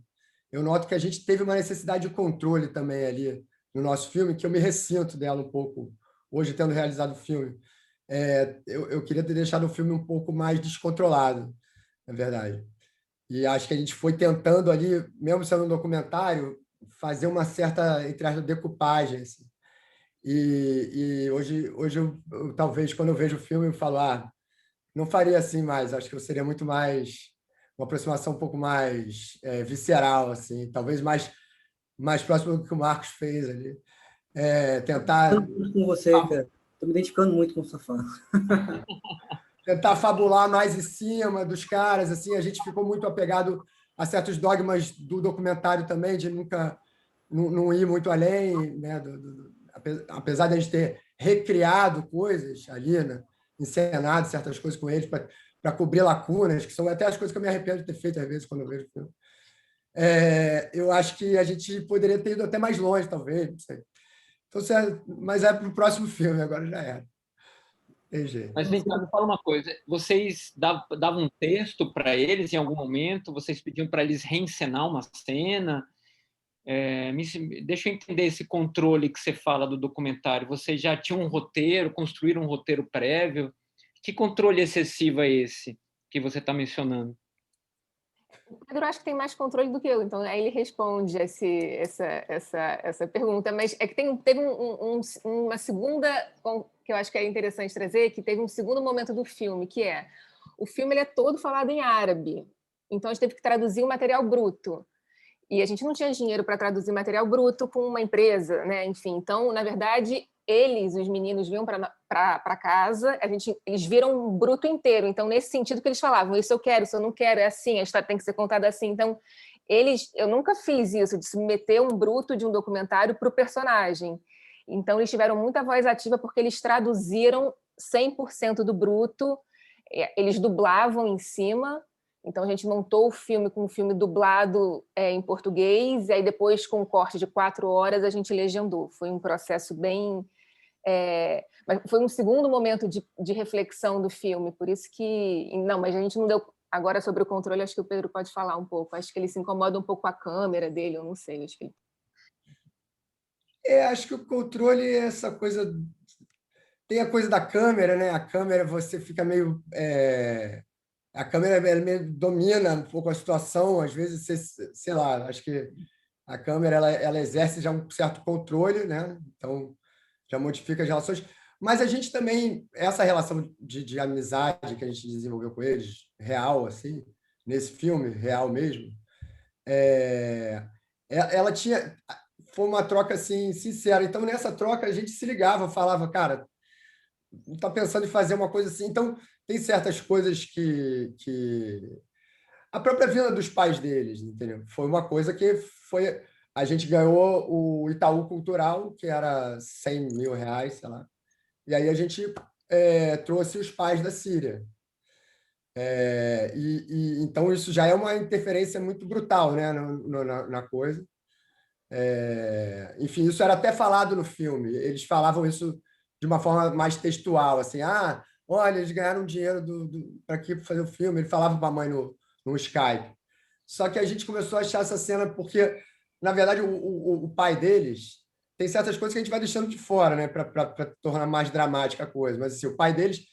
eu noto que a gente teve uma necessidade de controle também ali no nosso filme, que eu me ressinto dela um pouco, hoje tendo realizado o filme. Eu queria ter deixado o filme um pouco mais descontrolado, na verdade. E acho que a gente foi tentando ali, mesmo sendo um documentário, fazer uma certa, entre aspas, decupagem. Assim. E hoje eu, talvez, quando eu vejo o filme, eu falo, não faria assim mais, acho que eu seria muito mais, uma aproximação um pouco mais visceral, assim, talvez mais próximo do que o Marcos fez ali. Tentar... com você, cara. Estou me identificando muito com o sua fala. Tentar fabular mais em cima dos caras, assim, a gente ficou muito apegado a certos dogmas do documentário também, de nunca não ir muito além, né? Apesar de a gente ter recriado coisas ali, né? Encenado certas coisas com eles para cobrir lacunas, que são até as coisas que eu me arrependo de ter feito às vezes quando eu vejo o filme. Eu acho que a gente poderia ter ido até mais longe, talvez, não sei. Então, mas para o próximo filme, agora já era. Tem jeito. Mas vem cá, me fala uma coisa. Vocês davam um texto para eles em algum momento? Vocês pediam para eles reencenar uma cena? Deixa eu entender esse controle que você fala do documentário. Vocês já tinham um roteiro, construíram um roteiro prévio? Que controle excessivo é esse que você está mencionando? O Pedro acho que tem mais controle do que eu, então aí ele responde essa pergunta. Mas é que teve uma segunda, que eu acho que é interessante trazer, que teve um segundo momento do filme, que é o filme ele é todo falado em árabe. Então a gente teve que traduzir o material bruto. E a gente não tinha dinheiro para traduzir material bruto com uma empresa, né? Enfim, então, na verdade, os meninos, vinham para casa, eles viram um bruto inteiro. Então, nesse sentido que eles falavam, isso eu quero, isso eu não quero, é assim, a história tem que ser contada assim. Então, eu nunca fiz isso, de submeter um bruto de um documentário para o personagem. Então, eles tiveram muita voz ativa porque eles traduziram 100% do bruto, eles dublavam em cima. Então, a gente montou o filme com o filme dublado em português, e aí depois, com um corte de 4 horas, a gente legendou. Foi um processo bem... mas foi um segundo momento de reflexão do filme, por isso que... Não, mas a gente não deu... Agora, sobre o controle, acho que o Pedro pode falar um pouco. Acho que ele se incomoda um pouco com a câmera dele, eu não sei. Acho que... Acho que o controle é essa coisa... Tem a coisa da câmera, né? A câmera, você fica meio... A câmera ela meio domina um pouco a situação, às vezes, você, sei lá, acho que a câmera ela exerce já um certo controle, né? Então, já modifica as relações. Mas a gente também, essa relação de amizade que a gente desenvolveu com eles, real, assim, nesse filme, real mesmo, ela tinha... Foi uma troca, assim, sincera. Então, nessa troca, a gente se ligava, falava, cara, está pensando em fazer uma coisa assim. Então, tem certas coisas que... A própria vinda dos pais deles, entendeu? Foi uma coisa que foi... A gente ganhou o Itaú Cultural, que era 100 mil reais, sei lá. E aí a gente trouxe os pais da Síria. Então, isso já é uma interferência muito brutal, né, na coisa. Enfim, isso era até falado no filme. Eles falavam isso de uma forma mais textual, assim, olha, eles ganharam dinheiro para aqui para fazer o filme. Ele falava para a mãe no Skype. Só que a gente começou a achar essa cena porque, na verdade, o pai deles tem certas coisas que a gente vai deixando de fora, né, para tornar mais dramática a coisa. Mas assim, o pai deles,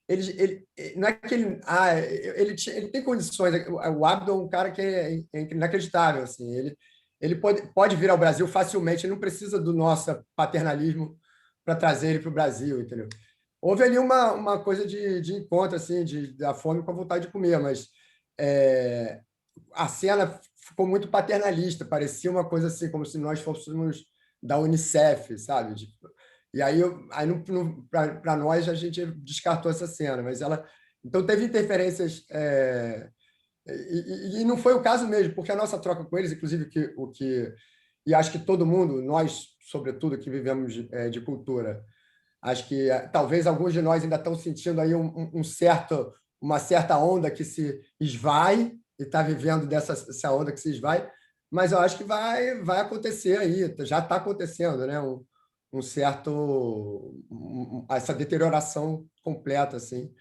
ele não é que ele tem condições. O Abdo é um cara que é inacreditável, assim. Ele pode vir ao Brasil facilmente. Ele não precisa do nosso paternalismo para trazer ele para o Brasil, entendeu? Houve ali uma coisa de encontro, assim, da fome com a vontade de comer, mas a cena ficou muito paternalista, parecia uma coisa assim, como se nós fôssemos da Unicef, sabe? E aí para nós, a gente descartou essa cena, mas ela... Então, teve interferências... E não foi o caso mesmo, porque a nossa troca com eles, inclusive, e acho que todo mundo, nós, sobretudo, que vivemos de cultura, acho que talvez alguns de nós ainda estão sentindo aí uma certa onda que se esvai, e está vivendo essa onda que se esvai, mas eu acho que vai acontecer aí, já está acontecendo, né? Essa deterioração completa, assim.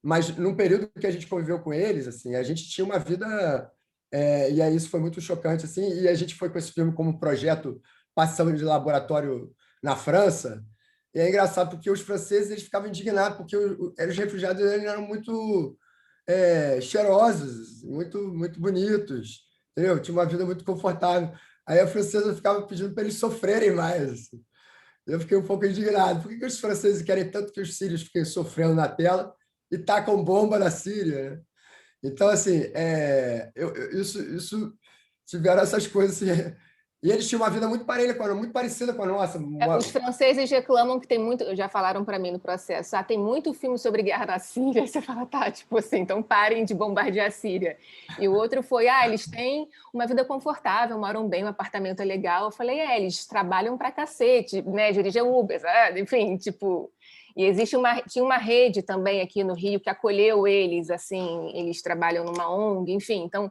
Mas num período que a gente conviveu com eles, assim, a gente tinha uma vida, e aí isso foi muito chocante, assim, e a gente foi com esse filme como projeto passando de laboratório na França. E é engraçado porque os franceses eles ficavam indignados porque os refugiados eles eram muito cheirosos, muito bonitos, entendeu? Tinha uma vida muito confortável. Aí a francesa ficava pedindo para eles sofrerem mais, assim. Eu fiquei um pouco indignado. Por que os franceses querem tanto que os sírios fiquem sofrendo na tela e tacam bomba na Síria, né? Então, assim, isso tiveram essas coisas assim, e eles tinham uma vida muito muito parecida com a nossa. Os franceses reclamam que tem muito, já falaram para mim no processo, tem muito filme sobre guerra na Síria, e você fala, tipo assim, então parem de bombardear a Síria. E o outro foi, eles têm uma vida confortável, moram bem, um apartamento é legal. Eu falei, eles trabalham pra cacete, né, dirigem Uber, enfim, tipo... E tinha uma rede também aqui no Rio que acolheu eles, assim, eles trabalham numa ONG, enfim, então...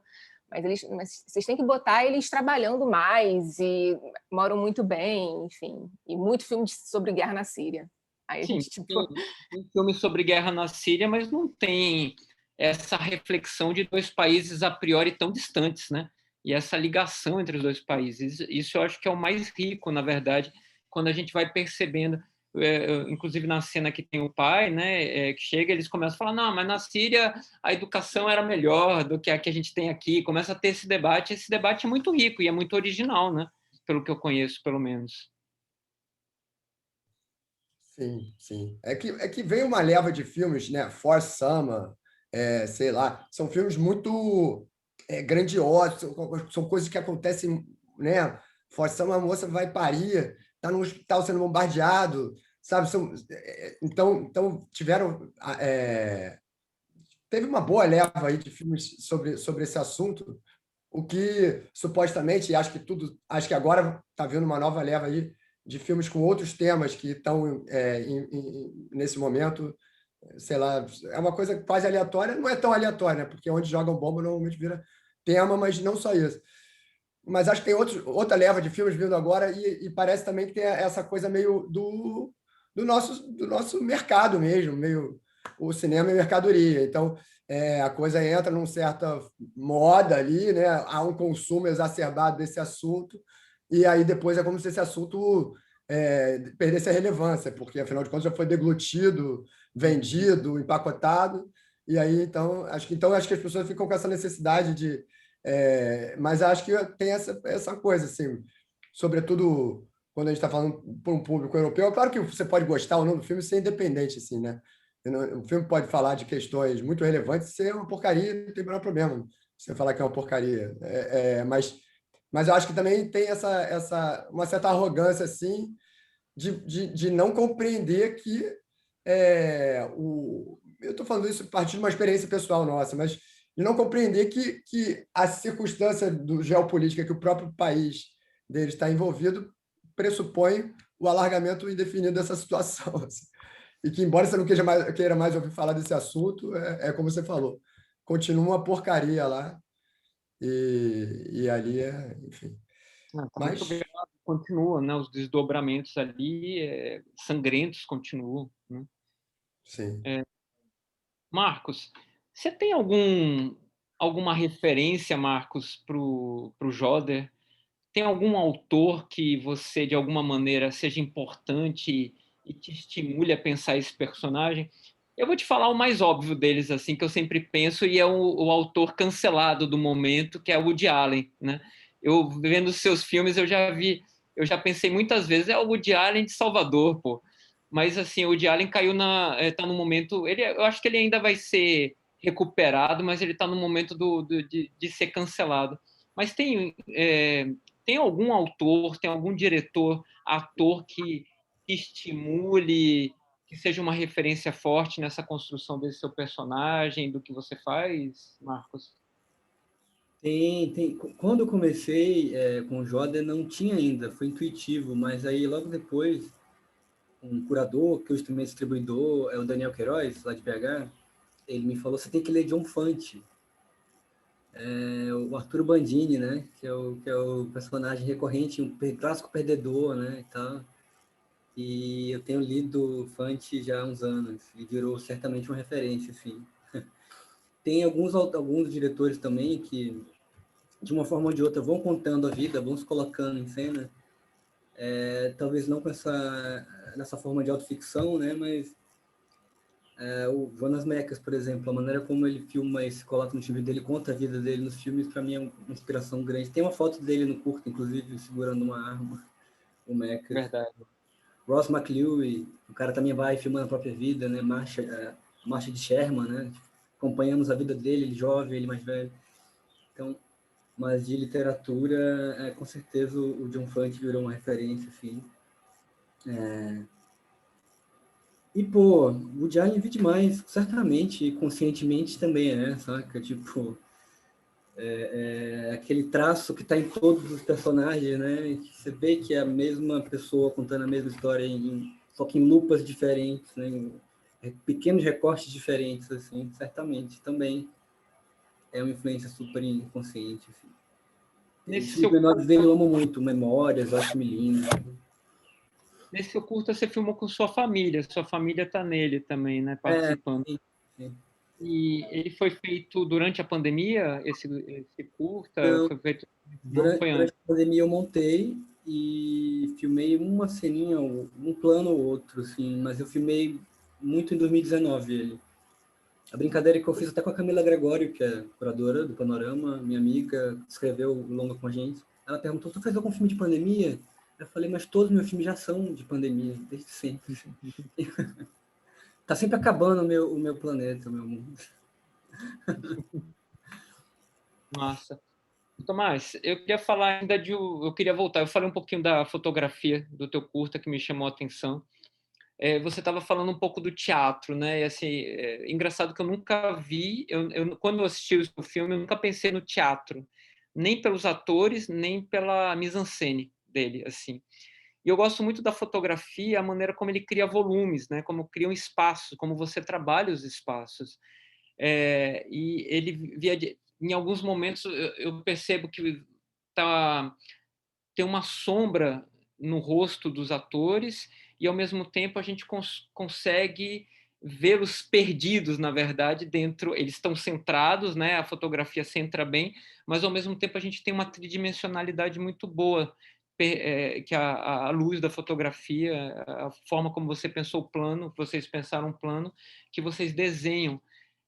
Mas vocês têm que botar eles trabalhando mais e moram muito bem, enfim. E muito filme sobre guerra na Síria. Aí Sim, tem filme sobre guerra na Síria, mas não tem essa reflexão de dois países a priori tão distantes, né? E essa ligação entre os dois países. Isso eu acho que é o mais rico, na verdade, quando a gente vai percebendo. inclusive na cena que tem o pai, né, que chega, eles começam a falar, não, mas na Síria a educação era melhor do que a que a gente tem aqui. Começa a ter esse debate é muito rico e é muito original, né, pelo que eu conheço, pelo menos. Sim, sim. É que veio uma leva de filmes, né? For Summer, sei lá, são filmes muito grandiosos, são coisas que acontecem, né? For Summer, a moça vai parir, está no hospital sendo bombardeado, sabe? Então tiveram. Teve uma boa leva aí de filmes sobre esse assunto, o que supostamente, acho que agora está vindo uma nova leva aí de filmes com outros temas que estão nesse momento, sei lá, é uma coisa quase aleatória, não é tão aleatória, né? Porque onde jogam bomba normalmente vira tema, mas não só isso. Mas acho que tem outra leva de filmes vindo agora e parece também que tem essa coisa meio do nosso mercado mesmo, meio o cinema e mercadoria. Então, a coisa entra numa certa moda ali, né? Há um consumo exacerbado desse assunto, e aí depois é como se esse assunto perdesse a relevância, porque afinal de contas já foi deglutido, vendido, empacotado, e aí então acho que as pessoas ficam com essa necessidade de. Mas acho que tem essa coisa, assim, sobretudo quando a gente está falando para um público europeu. É claro que você pode gostar ou não do filme ser independente, assim, né? O filme pode falar de questões muito relevantes e ser uma porcaria, não tem o menor problema você falar que é uma porcaria. Mas eu acho que também tem uma certa arrogância, assim, de não compreender que eu estou falando isso a partir de uma experiência pessoal nossa, mas de não compreender que a circunstância geopolítica que o próprio país dele está envolvido pressupõe o alargamento indefinido dessa situação. Assim. E que, embora você não queira mais ouvir falar desse assunto, como você falou, continua uma porcaria lá, e ali enfim. Tá muito grave, continua, né? Os desdobramentos ali sangrentos continuam, né? Sim. Marcos, você tem alguma referência, Marcos, para o Joder? Tem algum autor que você, de alguma maneira, seja importante e te estimule a pensar esse personagem? Eu vou te falar o mais óbvio deles, assim, que eu sempre penso, e é o autor cancelado do momento, que é o Woody Allen, né? Eu, vendo os seus filmes, eu já pensei muitas vezes, é o Woody Allen de Salvador, pô. Mas, assim, o Woody Allen caiu tá no momento... eu acho que ele ainda vai ser recuperado, mas ele está no momento de ser cancelado. Mas tem algum autor, tem algum diretor, ator que estimule, que seja uma referência forte nessa construção desse seu personagem, do que você faz, Marcos? Tem. Quando eu comecei com o Joder, não tinha ainda, foi intuitivo, mas aí logo depois, um curador, que hoje também é distribuidor, é o Daniel Queiroz, lá de BH, ele me falou, você tem que ler John Fante, o Arturo Bandini, né, que é o personagem recorrente, um clássico perdedor, né, e tal. E eu tenho lido Fante já há uns anos, e virou certamente uma referência, assim. Tem alguns diretores também que, de uma forma ou de outra, vão contando a vida, vão se colocando em cena, talvez não nessa forma de autoficção, né, mas o Jonas Mekas, por exemplo, a maneira como ele filma e se coloca no filme dele, conta a vida dele nos filmes, para mim é uma inspiração grande. Tem uma foto dele no curto, inclusive, segurando uma arma, o Mekas. Verdade. Ross McLeary, o cara também vai filmando a própria vida, né, Marcha de Sherman, né, acompanhamos a vida dele, ele jovem, ele mais velho. Então, mas de literatura, com certeza o John Fante virou uma referência, assim. E, pô, o Woody Allen vi demais, certamente, e conscientemente também, né, saca? Tipo, aquele traço que tá em todos os personagens, né? Que você vê que é a mesma pessoa contando a mesma história, só que em lupas diferentes, né? Em pequenos recortes diferentes, assim, certamente, também é uma influência super inconsciente, assim. Os filmes menores dele eu amo muito, Memórias, eu acho lindo. Nesse seu curta você filmou com sua família está nele também, né, participando. Sim. E ele foi feito durante a pandemia, esse curta? Não, Foi feito... durante a pandemia eu montei e filmei uma ceninha, um plano ou outro, assim, mas eu filmei muito em 2019 ele. A brincadeira que eu fiz até com a Camila Gregório, que é curadora do Panorama, minha amiga, que escreveu o longa com a gente. Ela perguntou, tu fez algum filme de pandemia? Eu falei, mas todos os meus filmes já são de pandemia, desde sempre. Tá sempre acabando o meu planeta, o meu mundo. Massa. Tomás, eu queria falar ainda eu queria voltar, eu falei um pouquinho da fotografia do teu curta que me chamou a atenção. Você estava falando um pouco do teatro, né? E assim, engraçado que eu nunca vi, quando eu assisti o seu filme, eu nunca pensei no teatro, nem pelos atores, nem pela mise-en-scène dele, assim. E eu gosto muito da fotografia, a maneira como ele cria volumes, né? Como cria um espaço, como você trabalha os espaços. E ele em alguns momentos eu percebo que tem uma sombra no rosto dos atores e ao mesmo tempo a gente consegue vê-los perdidos, na verdade, dentro. Eles estão centrados, né? A fotografia centra bem, mas ao mesmo tempo a gente tem uma tridimensionalidade muito boa, que a luz da fotografia, a forma como você pensou o plano, vocês pensaram um plano, que vocês desenham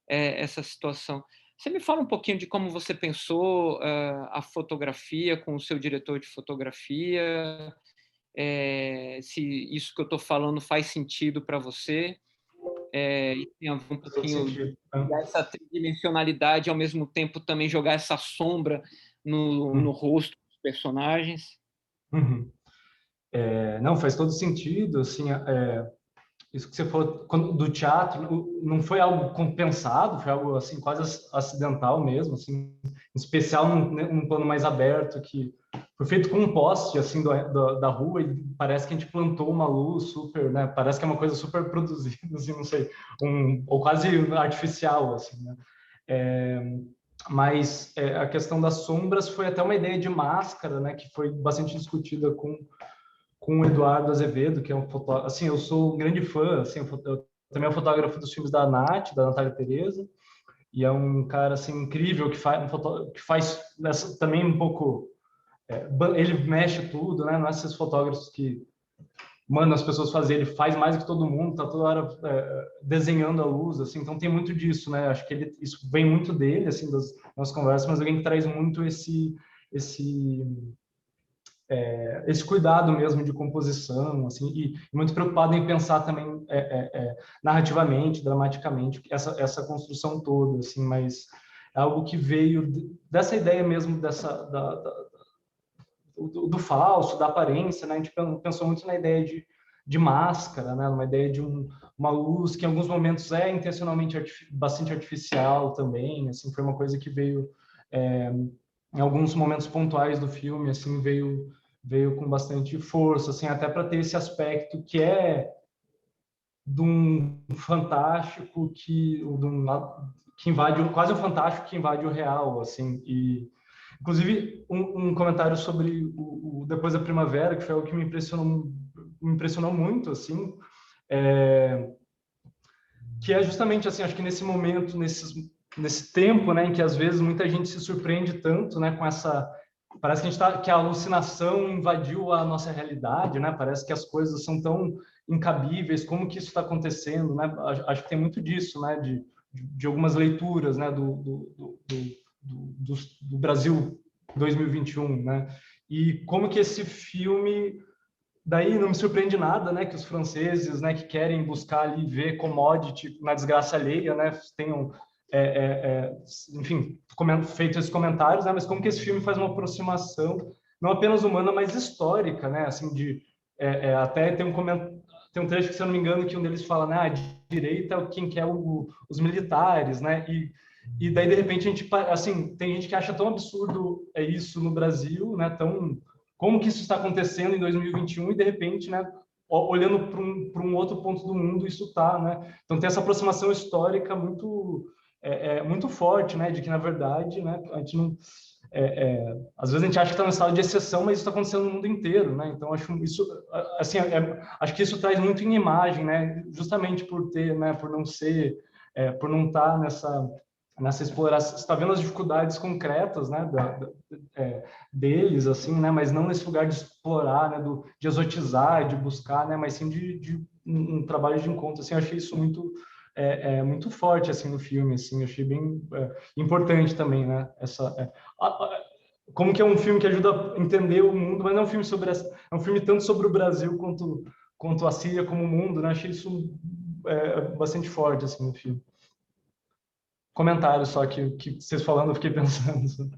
essa situação. Você me fala um pouquinho de como você pensou a fotografia com o seu diretor de fotografia, se isso que eu estou falando faz sentido para você, e tem a ver um pouquinho dessa tridimensionalidade, ao mesmo tempo também jogar essa sombra no rosto dos personagens. Uhum. Não, faz todo sentido, assim, isso que você falou do teatro não foi algo compensado, foi algo assim quase acidental mesmo, assim, em especial num plano mais aberto que foi feito com um poste assim da rua e parece que a gente plantou uma luz super, né? Parece que é uma coisa super produzida, assim, não sei, ou quase artificial, assim, né? Mas a questão das sombras foi até uma ideia de máscara, né? Que foi bastante discutida com o Eduardo Azevedo, que é um fotógrafo. Assim, eu sou um grande fã, assim, eu também é fotógrafo dos filmes da Natália Tereza, e é um cara assim incrível que faz também um pouco ele mexe tudo, né? Não é esses fotógrafos que mandam as pessoas fazer, ele faz mais que todo mundo, tá toda hora desenhando a luz, assim. Então tem muito disso, né? Acho que isso vem muito dele, assim, das nossas conversas, mas alguém que traz muito esse cuidado mesmo de composição, assim, e muito preocupado em pensar também narrativamente, dramaticamente, essa construção toda, assim, mas é algo que veio dessa ideia mesmo do falso, da aparência, né? A gente pensou muito na ideia de máscara, né? Uma ideia de uma luz que em alguns momentos é intencionalmente bastante artificial também, assim, foi uma coisa que veio em alguns momentos pontuais do filme, assim, veio com bastante força, assim, até para ter esse aspecto que é de um fantástico que invade quase um fantástico que invade o real, assim. E inclusive um comentário sobre o Depois da Primavera, que foi algo que me impressionou muito, assim, que é justamente assim, acho que nesse momento, nesse tempo, né, em que às vezes muita gente se surpreende tanto, né, com essa, parece que a alucinação invadiu a nossa realidade, né? Parece que as coisas são tão incabíveis, como que isso está acontecendo, né? Acho que tem muito disso, né, de algumas leituras, né, do Brasil 2021, né? E como que esse filme, daí não me surpreende nada, né, que os franceses, né, que querem buscar ali ver commodity na desgraça alheia, né, tenham, enfim, feito esses comentários, né, mas como que esse filme faz uma aproximação não apenas humana, mas histórica, né, assim, até tem um trecho que, se eu não me engano, que um deles fala, né, a direita é quem quer os militares, né, e daí, de repente, a gente, assim, tem gente que acha tão absurdo isso no Brasil, né, como que isso está acontecendo em 2021 e, de repente, né, olhando para um outro ponto do mundo, isso está, né? Então, tem essa aproximação histórica muito forte, né, de que, na verdade, né, a gente não... às vezes a gente acha que está no estado de exceção, mas isso está acontecendo no mundo inteiro, né? Então, acho isso, assim, acho que isso traz muito em imagem, né? Justamente por ter, né, por não ser, por não estar nessa exploração, você está vendo as dificuldades concretas, né, deles, assim, né, mas não nesse lugar de explorar, né, de exotizar, de buscar, né, mas sim de um trabalho de encontro, assim. Eu achei isso muito forte, assim, no filme, assim. Eu achei bem importante também, né, como que é um filme que ajuda a entender o mundo, mas não é um filme é um filme tanto sobre o Brasil quanto a Síria como o mundo, né. Achei isso bastante forte, assim, no filme. Comentário só que vocês falando, eu fiquei pensando.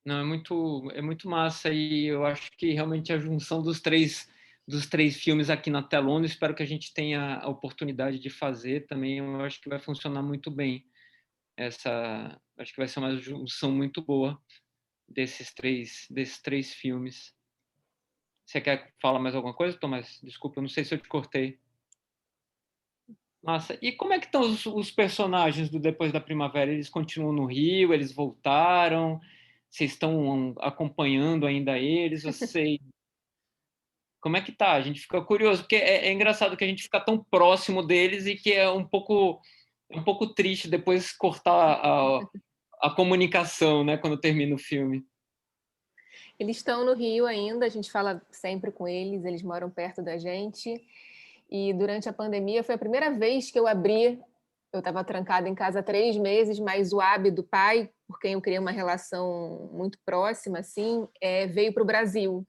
Não, é muito massa, e eu acho que realmente a junção dos três filmes aqui na telona, espero que a gente tenha a oportunidade de fazer também. Eu acho que vai funcionar muito bem. Acho que vai ser uma junção muito boa desses três filmes. Você quer falar mais alguma coisa, Tomás? Desculpa, eu não sei se eu te cortei. Massa. E como é que estão os personagens do Depois da Primavera? Eles continuam no Rio? Eles voltaram? Vocês estão acompanhando ainda eles? Como é que tá? A gente fica curioso, porque é engraçado que a gente fica tão próximo deles e que é um pouco triste depois cortar a comunicação, né, quando termina o filme. Eles estão no Rio ainda, a gente fala sempre com eles moram perto da gente. E durante a pandemia foi a primeira vez que eu estava trancada em casa há 3 meses, mas o Abi, do pai, por quem eu criei uma relação muito próxima, assim, veio para o Brasil.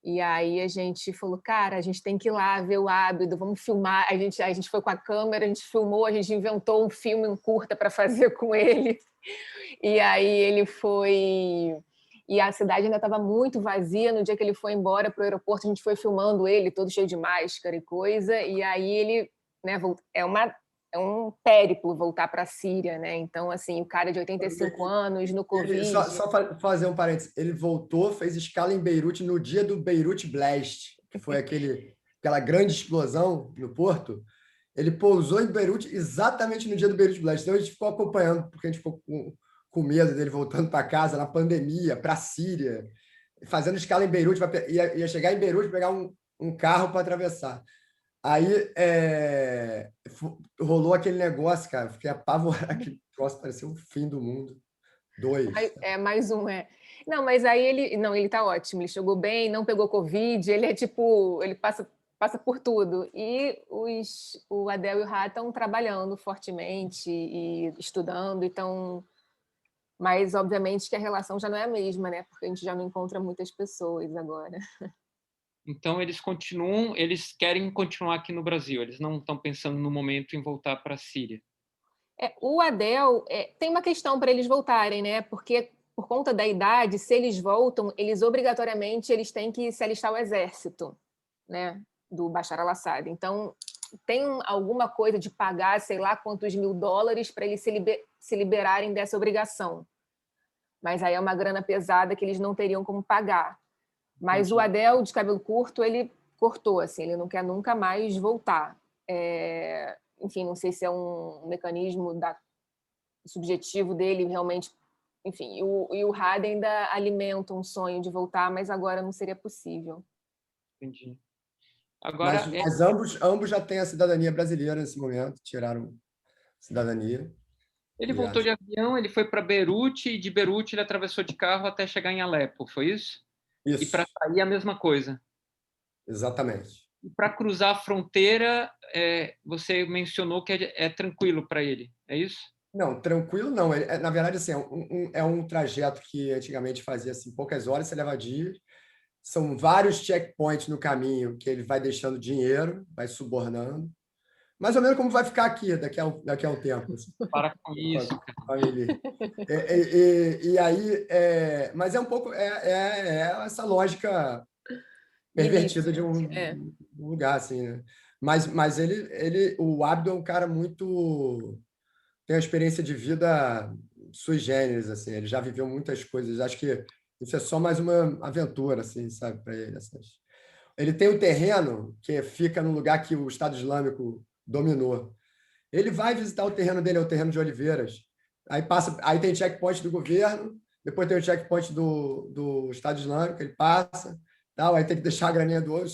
E aí a gente falou, cara, a gente tem que ir lá ver o Ábido, vamos filmar. A gente foi com a câmera, a gente filmou, a gente inventou um filme, um curta para fazer com ele. E aí ele foi... E a cidade ainda estava muito vazia. No dia que ele foi embora para o aeroporto, a gente foi filmando ele, todo cheio de máscara e coisa. E aí ele... né, é um périplo voltar para a Síria, né? Então, assim, o cara de 85 anos, no Covid... Só fazer um parênteses. Ele voltou, fez escala em Beirute no dia do Beirut Blast, que foi aquela grande explosão no porto. Ele pousou em Beirute exatamente no dia do Beirut Blast. Então, a gente ficou acompanhando, porque a gente ficou com medo dele voltando para casa, na pandemia, para a Síria, fazendo escala em Beirute, ia chegar em Beirute, pegar um carro para atravessar. Aí rolou aquele negócio, cara. Fiquei apavorado. Aquele troço parecia o fim do mundo. 2. Mais um, Não, mas aí ele tá ótimo. Ele chegou bem, não pegou Covid. Ele ele passa por tudo. E o Adel e o Rá estão trabalhando fortemente e estudando. Então, mas obviamente que a relação já não é a mesma, né? Porque a gente já não encontra muitas pessoas agora. Então eles querem continuar aqui no Brasil, eles não estão pensando no momento em voltar para a Síria. O Adel, tem uma questão para eles voltarem, né? Porque por conta da idade, se eles voltam, eles obrigatoriamente têm que se alistar ao exército, né? Do Bashar al-Assad. Então, tem alguma coisa de pagar, sei lá quantos $1.000 para eles se liberarem dessa obrigação. Mas aí é uma grana pesada que eles não teriam como pagar. Mas o Adel, de cabelo curto, ele cortou, assim, ele não quer nunca mais voltar. Enfim, não sei se é um mecanismo subjetivo dele, realmente. Enfim, e o Hadi ainda alimenta um sonho de voltar, mas agora não seria possível. Entendi. Agora, mas ambos já têm a cidadania brasileira nesse momento, tiraram cidadania. Ele voltou de avião, ele foi para Beirute, e de Beirute ele atravessou de carro até chegar em Alepo, foi isso? Isso. E para sair a mesma coisa. Exatamente. E para cruzar a fronteira, você mencionou que é tranquilo para ele, é isso? Não, tranquilo não. Na verdade, assim, é um trajeto que antigamente fazia assim, poucas horas, você leva dias. São vários checkpoints no caminho que ele vai deixando dinheiro, vai subornando. Mais ou menos como vai ficar aqui daqui a um tempo. Assim. Para com isso. Família. E aí, mas é um pouco essa lógica pervertida de um lugar, assim, né? Mas o Abdo é um cara muito... tem uma experiência de vida sui generis, assim. Ele já viveu muitas coisas. Acho que isso é só mais uma aventura, assim, sabe, para ele. Ele tem um terreno que fica num lugar que o Estado Islâmico dominou. Ele vai visitar o terreno dele, é o terreno de Oliveiras. Aí tem checkpoint do governo, depois tem o checkpoint do Estado Islâmico, ele passa, tal, aí tem que deixar a graninha do outro.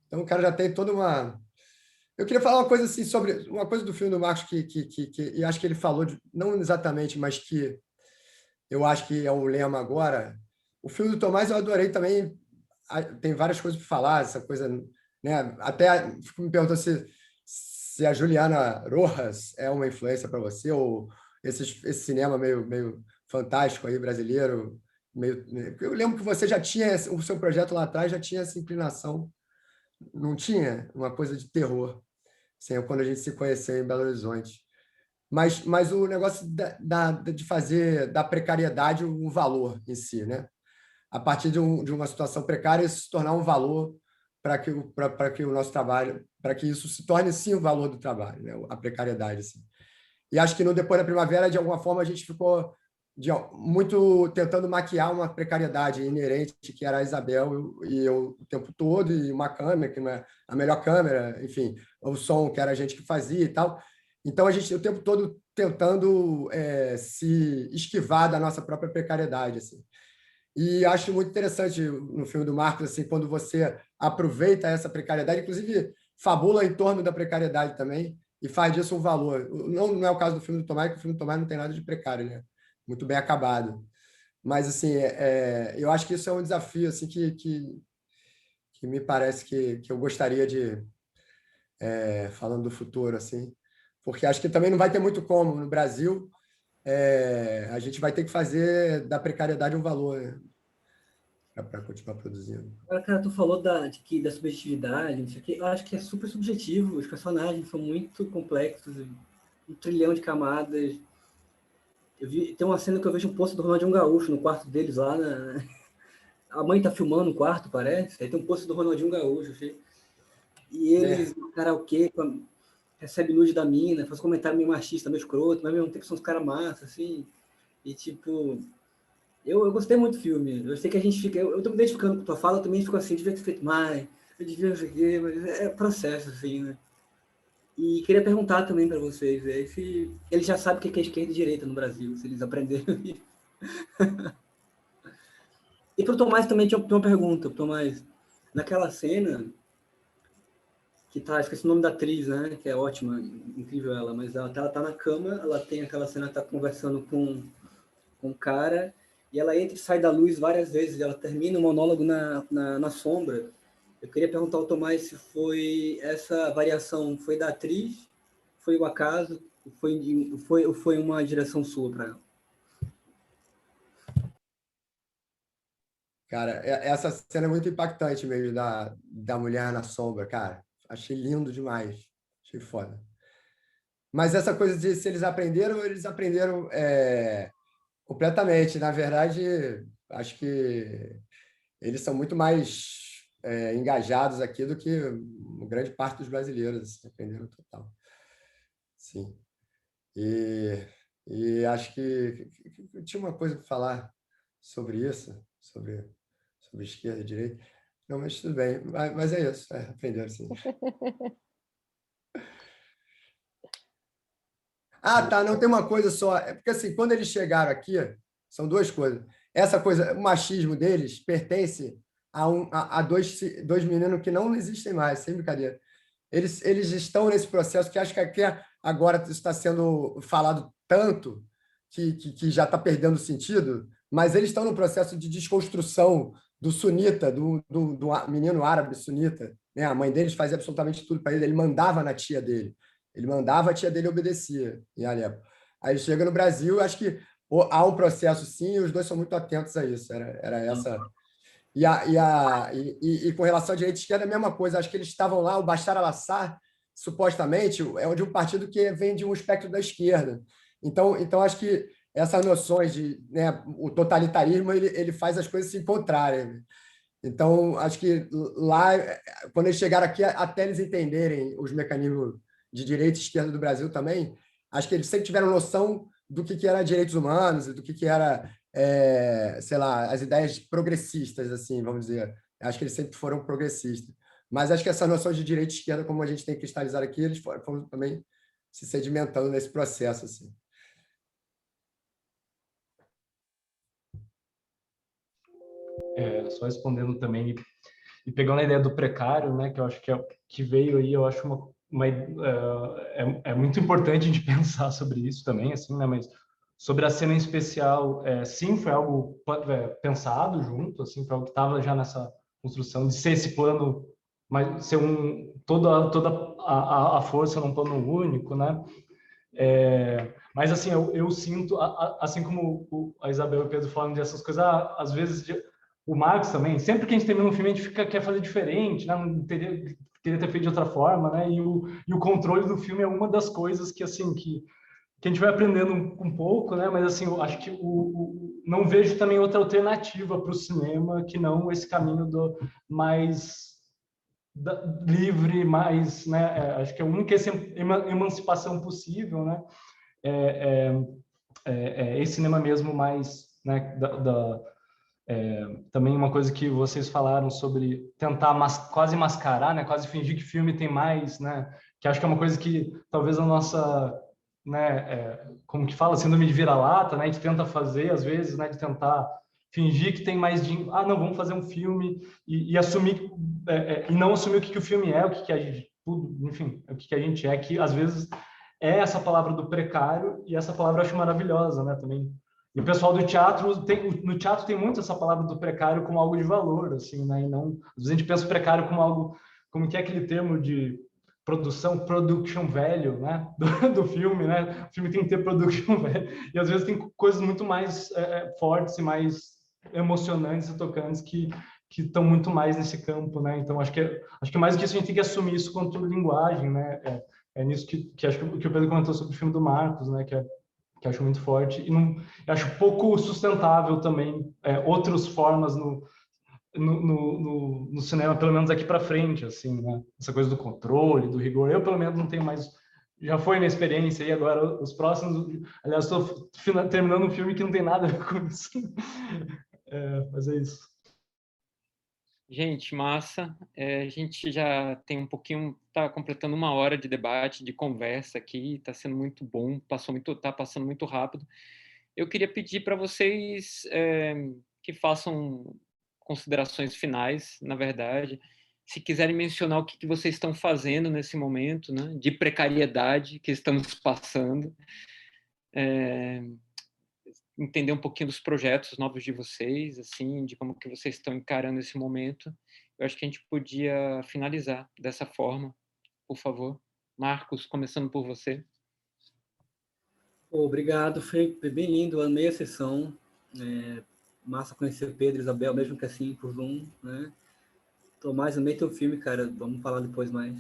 Então o cara já tem toda uma... Eu queria falar uma coisa assim sobre uma coisa do filme do Marcos que e acho que ele falou não exatamente, mas que eu acho que é um lema agora. O filme do Tomás eu adorei também. Tem várias coisas para falar, essa coisa, né? Até fico me perguntando se a Juliana Rojas é uma influência para você ou esse cinema meio fantástico aí brasileiro, meio. Eu lembro que você já tinha o seu projeto lá atrás já tinha essa inclinação, não tinha uma coisa de terror, assim, quando a gente se conheceu em Belo Horizonte. Mas o negócio de fazer da precariedade um valor em si, né? A partir de uma situação precária, isso se tornar um valor para que o nosso trabalho, para que isso se torne, sim, o valor do trabalho, né? A precariedade. Assim. E acho que no Depois da Primavera, de alguma forma, a gente ficou muito tentando maquiar uma precariedade inerente, que era a Isabel e eu o tempo todo, e uma câmera, que não é a melhor câmera, enfim, o som que era a gente que fazia e tal. Então, a gente o tempo todo tentando se esquivar da nossa própria precariedade. Assim. E acho muito interessante no filme do Marcos, assim, quando você aproveita essa precariedade, inclusive fabula em torno da precariedade também, e faz disso um valor. Não é o caso do filme do Tomás, porque o filme do Tomás não tem nada de precário, né? Muito bem acabado. Mas, assim, eu acho que isso é um desafio assim, que me parece que eu gostaria de, falando do futuro, assim, porque acho que também não vai ter muito como. No Brasil, a gente vai ter que fazer da precariedade um valor, né? Para continuar produzindo. Agora, cara, tu falou da subjetividade, não sei o quê. Eu acho que é super subjetivo. Os personagens são muito complexos, um trilhão de camadas. Tem uma cena que eu vejo um pôster do Ronaldinho Gaúcho no quarto deles lá. A mãe tá filmando o quarto, parece. Aí tem um pôster do Ronaldinho Gaúcho. Assim. E eles, no karaokê, recebe nude da mina, faz um comentário meio machista, meio escroto, mas ao mesmo tempo são uns caras massa, assim. E, tipo, eu gostei muito do filme. Eu sei que a gente fica. Eu tô me identificando com tua fala, eu também fico assim, devia ter feito mais, eu devia não sei o quê, mas é processo, assim, né? E queria perguntar também para vocês, se eles já sabem o que é esquerda e direita no Brasil, se eles aprenderam. E pro Tomás também tinha uma pergunta, Tomás. Naquela cena, que tá, esqueci o nome da atriz, né? Que é ótima, incrível ela, mas ela tá na cama, ela tem aquela cena, tá conversando com o cara, e ela entra e sai da luz várias vezes, ela termina o monólogo na sombra. Eu queria perguntar ao Tomás se foi essa variação, foi da atriz, foi o acaso, foi uma direção sua para ela? Cara, essa cena é muito impactante mesmo, da mulher na sombra, cara. Achei lindo demais. Achei foda. Mas essa coisa de se eles aprenderam completamente. Na verdade, acho que eles são muito mais engajados aqui do que grande parte dos brasileiros. Assim, aprenderam total. Sim. E acho que tinha uma coisa para falar sobre isso, sobre esquerda e direita. Não, mas tudo bem. Mas é isso, aprenderam sim. Ah, tá, não tem uma coisa só. É porque assim, quando eles chegaram aqui, são duas coisas. Essa coisa, o machismo deles pertence a dois meninos que não existem mais, sem brincadeira. Eles estão nesse processo que acho que aqui agora está sendo falado tanto que já está perdendo sentido, mas eles estão no processo de desconstrução do sunita, do menino árabe sunita. Né? A mãe deles fazia absolutamente tudo para ele, ele mandava na tia dele. Ele mandava, a tia dele obedecia em Alepo. Aí chega no Brasil, acho que há um processo sim, e os dois são muito atentos a isso. Era essa. E com relação à direita e esquerda, a mesma coisa. Acho que eles estavam lá, o Bashar al-Assad, supostamente, é de um partido que vem de um espectro da esquerda. Então acho que essas noções de o totalitarismo ele faz as coisas se encontrarem. Então, acho que lá, quando eles chegaram aqui, até eles entenderem os mecanismos de direita e esquerda do Brasil também, acho que eles sempre tiveram noção do que era direitos humanos, do que era, sei lá, as ideias progressistas, assim, vamos dizer. Acho que eles sempre foram progressistas. Mas acho que essa noção de direita e esquerda, como a gente tem cristalizado aqui, eles foram também se sedimentando nesse processo, assim. Só respondendo também e pegando a ideia do precário, né, que eu acho que veio aí, eu acho é muito importante a gente pensar sobre isso também, assim, né? Mas sobre a cena em especial, sim, foi algo pensado junto, assim, foi algo que estava já nessa construção de ser esse plano, mas ser toda a força num plano único, né? Mas assim, eu sinto, assim como a Isabel e o Pedro falando dessas coisas, às vezes o Marcos também, sempre que a gente termina um filme, a gente quer fazer diferente, né? Não queria ter feito de outra forma, né? E o controle do filme é uma das coisas que, assim, que a gente vai aprendendo um pouco, né? Mas assim, eu acho que não vejo também outra alternativa para o cinema que não esse caminho do mais livre, mais, né? Acho que é a única emancipação possível, né? Esse cinema mesmo mais, né? Também uma coisa que vocês falaram sobre tentar quase mascarar, né? Quase fingir que filme tem mais, né? Que acho que é uma coisa que talvez a nossa, né? Como que fala, síndrome de vira-lata, né? A gente tenta fazer às vezes, né? De tentar fingir que tem mais dinheiro. Ah, não, vamos fazer um filme e assumir e não assumir o que o filme é, o que a gente, tudo, enfim, o que a gente é, que às vezes é essa palavra do precário e essa palavra eu acho maravilhosa, né? Também. E o pessoal do teatro no teatro tem muito essa palavra do precário como algo de valor, assim, né? E não, às vezes a gente pensa o precário como algo, como que é aquele termo de production value, né? Do filme, né? O filme tem que ter production value. E às vezes tem coisas muito mais fortes e mais emocionantes e tocantes que estão muito mais nesse campo, né? Então acho que mais do que isso a gente tem que assumir isso quanto linguagem, né? Nisso que acho que o Pedro comentou sobre o filme do Marcos, né? Que eu acho muito forte e não, eu acho pouco sustentável também outras formas no cinema, pelo menos aqui para frente, assim, né? Essa coisa do controle, do rigor. Eu pelo menos não tenho mais, já foi minha experiência e agora os próximos, aliás, estou terminando um filme que não tem nada a ver com isso. Mas é isso. Gente, massa. A gente já tem um pouquinho, está completando 1 hora de debate, de conversa aqui, está sendo muito bom, está passando muito rápido. Eu queria pedir para vocês que façam considerações finais, na verdade, se quiserem mencionar o que vocês estão fazendo nesse momento, né, de precariedade que estamos passando, entender um pouquinho dos projetos novos de vocês, assim, de como que vocês estão encarando esse momento. Eu acho que a gente podia finalizar dessa forma, por favor. Marcos, começando por você. Obrigado, foi bem lindo, amei a sessão. Massa conhecer o Pedro e Isabel, mesmo que assim, por Zoom, né? Tomás, amei teu filme, cara, vamos falar depois mais.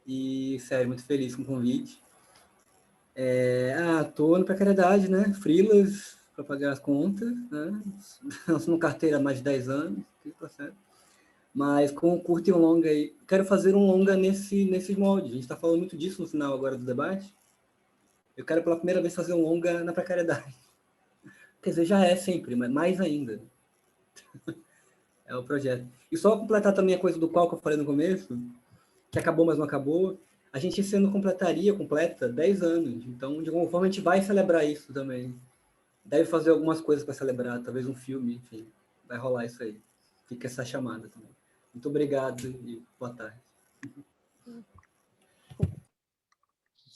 E, sério, muito feliz com o convite. Tô na precariedade, né? Freelas para pagar as contas, né? Assino carteira há mais de 10 anos, tá certo. Mas com um curto e um longa aí. Quero fazer um longa nesses moldes. A gente está falando muito disso no final agora do debate. Eu quero pela primeira vez fazer um longa na precariedade. Quer dizer, já é sempre, mas mais ainda. É o projeto. E só completar também a coisa do qual que eu falei no começo, que acabou, mas não acabou. A gente esse ano completa 10 anos. Então, de alguma forma, a gente vai celebrar isso também. Deve fazer algumas coisas para celebrar, talvez um filme, enfim. Vai rolar isso aí. Fica essa chamada também. Muito obrigado e boa tarde.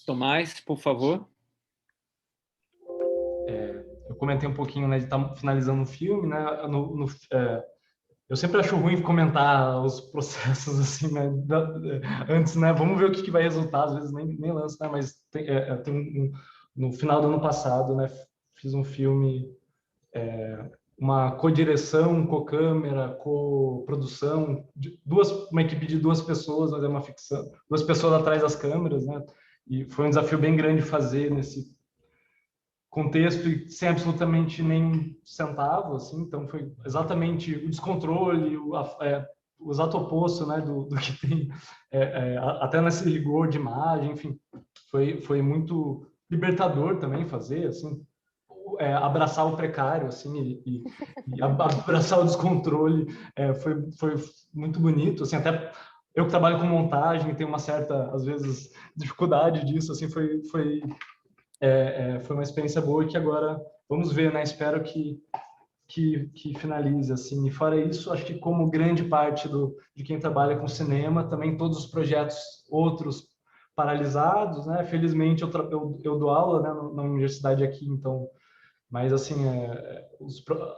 Tomás, por favor. Eu comentei um pouquinho, né, de estar finalizando o filme, né? Eu sempre acho ruim comentar os processos assim, né? Antes, né? Vamos ver o que vai resultar. Às vezes nem lança, né? Mas no final do ano passado, né? Fiz um filme, uma co-direção, co-câmera, co-produção, uma equipe de 2 pessoas, mas é uma ficção, 2 pessoas atrás das câmeras, né? E foi um desafio bem grande fazer nesse contexto e sem absolutamente nem centavo, assim, então foi exatamente o descontrole, o exato oposto, né, do que tem, até nesse rigor de imagem, enfim, foi muito libertador também fazer, assim, abraçar o precário, assim, e abraçar o descontrole, foi muito bonito, assim, até eu que trabalho com montagem tenho uma certa, às vezes, dificuldade disso, assim, foi uma experiência boa e que agora vamos ver, né? Espero que que finalize, assim. E fora isso, acho que como grande parte de quem trabalha com cinema, também todos os projetos outros paralisados, né? Felizmente eu dou aula, né, na universidade aqui, então, mas assim,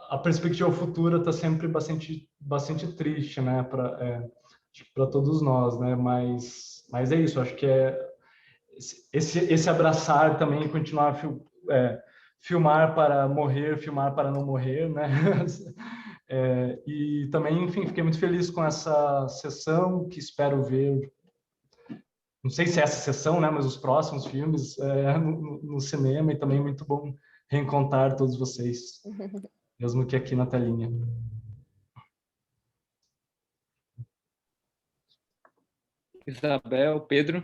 a perspectiva futura está sempre bastante triste, né, para todos nós, né? Mas é isso, acho que esse abraçar também, continuar filmar para morrer, filmar para não morrer, né? E também, enfim, fiquei muito feliz com essa sessão, que espero ver, não sei se é essa sessão, né, mas os próximos filmes no cinema, e também muito bom reencontrar todos vocês, mesmo que aqui na telinha. Isabel, Pedro.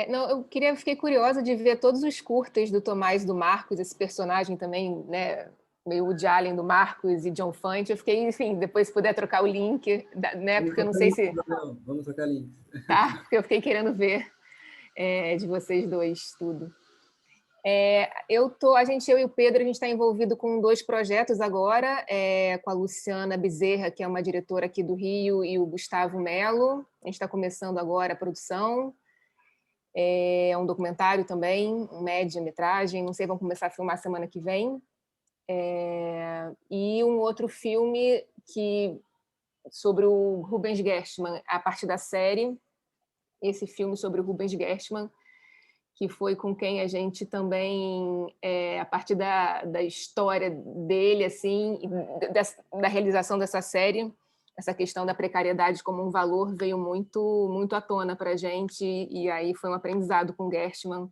Não, fiquei curiosa de ver todos os curtas do Tomás e do Marcos, esse personagem também, né, meio Woody Allen do Marcos e John Fante. Eu fiquei, enfim, depois se puder trocar o link, né, porque eu não sei se... Vamos trocar link. Tá, porque eu fiquei querendo ver de vocês dois tudo. Eu e o Pedro, a gente está envolvido com 2 projetos agora, com a Luciana Bezerra, que é uma diretora aqui do Rio, e o Gustavo Melo. A gente está começando agora a produção. É um documentário também, um média-metragem, não sei, vão começar a filmar semana que vem. E um outro filme sobre o Rubens Gershman, a partir da série, esse filme sobre o Rubens Gershman, que foi com quem a gente também, a partir da história dele, assim, da realização dessa série, essa questão da precariedade como um valor veio muito, muito à tona para a gente, e aí foi um aprendizado com Gershman.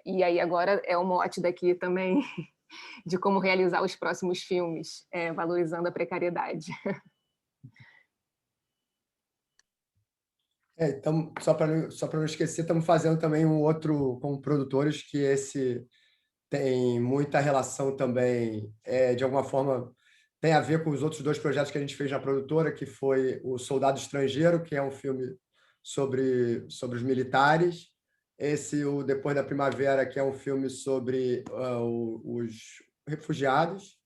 E aí agora é o mote daqui também, de como realizar os próximos filmes, valorizando a precariedade. Então, só para não esquecer, estamos fazendo também um outro com produtores, que esse tem muita relação também, de alguma forma, tem a ver com os outros 2 projetos que a gente fez na produtora, que foi o Soldado Estrangeiro, que é um filme sobre os militares, o Depois da Primavera, que é um filme sobre os refugiados,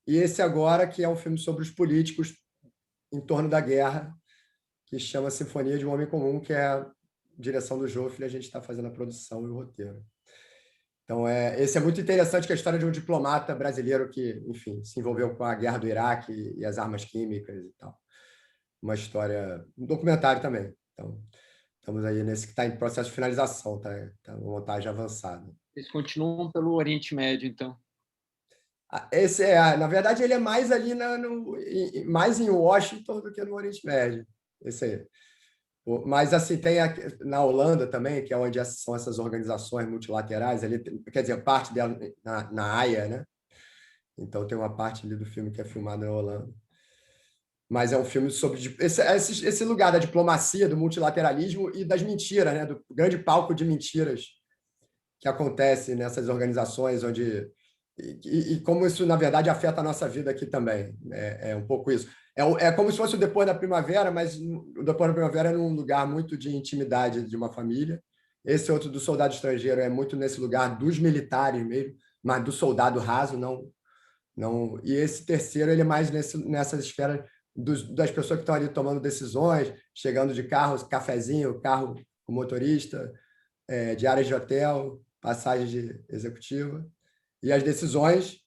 e esse agora, que é um filme sobre os políticos em torno da guerra, que chama Sinfonia de um Homem Comum, que é a direção do Joffre, e a gente está fazendo a produção e o roteiro. Então, esse é muito interessante, que é a história de um diplomata brasileiro que, enfim, se envolveu com a guerra do Iraque e as armas químicas e tal. Uma história, um documentário também. Então, estamos aí nesse que está em processo de finalização, tá uma montagem avançada. Eles continuam pelo Oriente Médio, então. Esse na verdade, ele é mais ali mais em Washington do que no Oriente Médio. Esse aí. Mas assim, tem na Holanda também, que é onde são essas organizações multilaterais, ali, quer dizer, parte dela na Haia, né? Então tem uma parte ali do filme que é filmada na Holanda. Mas é um filme sobre esse lugar da diplomacia, do multilateralismo e das mentiras, né? Do grande palco de mentiras que acontece nessas organizações, e como isso, na verdade, afeta a nossa vida aqui também. É um pouco isso. É como se fosse o Depois da Primavera, mas o Depois da Primavera é num lugar muito de intimidade de uma família. Esse outro do Soldado Estrangeiro é muito nesse lugar dos militares mesmo, mas do soldado raso, não. E esse terceiro, ele é mais nessa esfera das pessoas que estão ali tomando decisões, chegando de carros, cafezinho, carro com motorista, diárias de hotel, passagem de executiva, e as decisões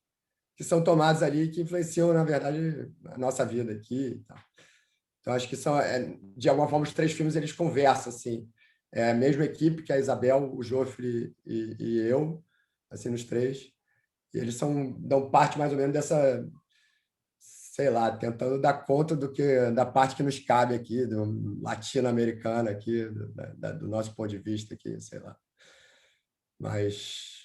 que são tomadas ali, que influenciam, na verdade, a nossa vida aqui. Então, acho que de alguma forma, os 3 filmes eles conversam, assim. É a mesma equipe, que a Isabel, o Joffre e eu, assim, nos 3. E eles dão parte, mais ou menos, dessa, sei lá, tentando dar conta da parte que nos cabe aqui, do latino-americano aqui, do nosso ponto de vista aqui, sei lá. Mas,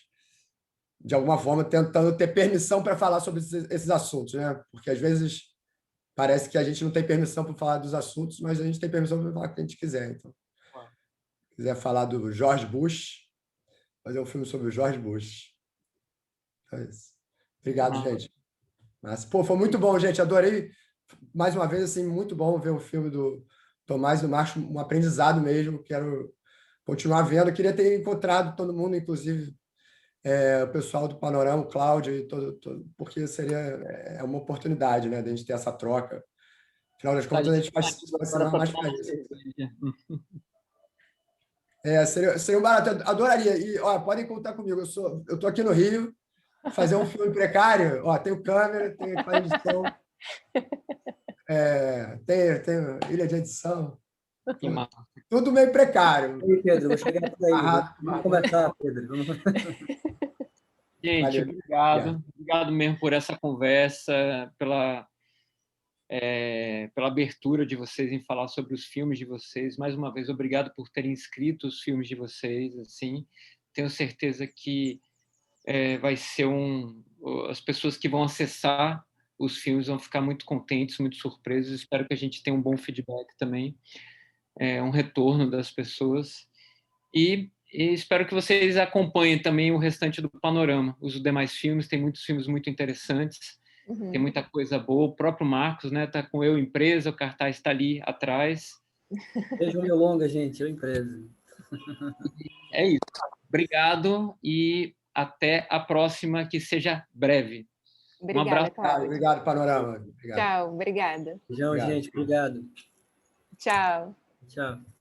de alguma forma, tentando ter permissão para falar sobre esses assuntos, né? Porque, às vezes, parece que a gente não tem permissão para falar dos assuntos, mas a gente tem permissão para falar o que a gente quiser. Então, se quiser falar do George Bush, fazer um filme sobre o George Bush. Então, é isso. Obrigado, gente. Mas, foi muito bom, gente. Adorei. Mais uma vez, assim, muito bom ver o filme do Tomás e do Marcos, um aprendizado mesmo. Quero continuar vendo. Eu queria ter encontrado todo mundo, inclusive o pessoal do Panorama, o Cláudio, e porque é uma oportunidade, né, de a gente ter essa troca. Afinal das contas, a gente faz cinema mais para isso. Seria um barato, eu adoraria. E ó, podem contar comigo, eu estou aqui no Rio, fazer um filme precário, ó, tenho câmera, tenho edição, tenho ilha de edição. Tudo meio precário. E aí, Pedro, vou chegar por aí. Vamos conversar, Pedro. Gente, Valeu. obrigado mesmo por essa conversa, pela abertura de vocês em falar sobre os filmes de vocês. Mais uma vez, obrigado por terem escrito os filmes de vocês. Assim, tenho certeza que vai ser as pessoas que vão acessar os filmes vão ficar muito contentes, muito surpresos. Espero que a gente tenha um bom feedback também, um retorno das pessoas. E espero que vocês acompanhem também o restante do panorama, os demais filmes. Tem muitos filmes muito interessantes. Tem muita coisa boa. O próprio Marcos, né, tá com Eu Empresa, o cartaz está ali atrás. Beijo meu longa, gente, Eu Empresa. É isso. Obrigado e até a próxima, que seja breve. Obrigada, um abraço. Cláudio. Obrigado, Panorama. Obrigado. Tchau, obrigada. Beijão, gente. Obrigado. Tchau. Tchau.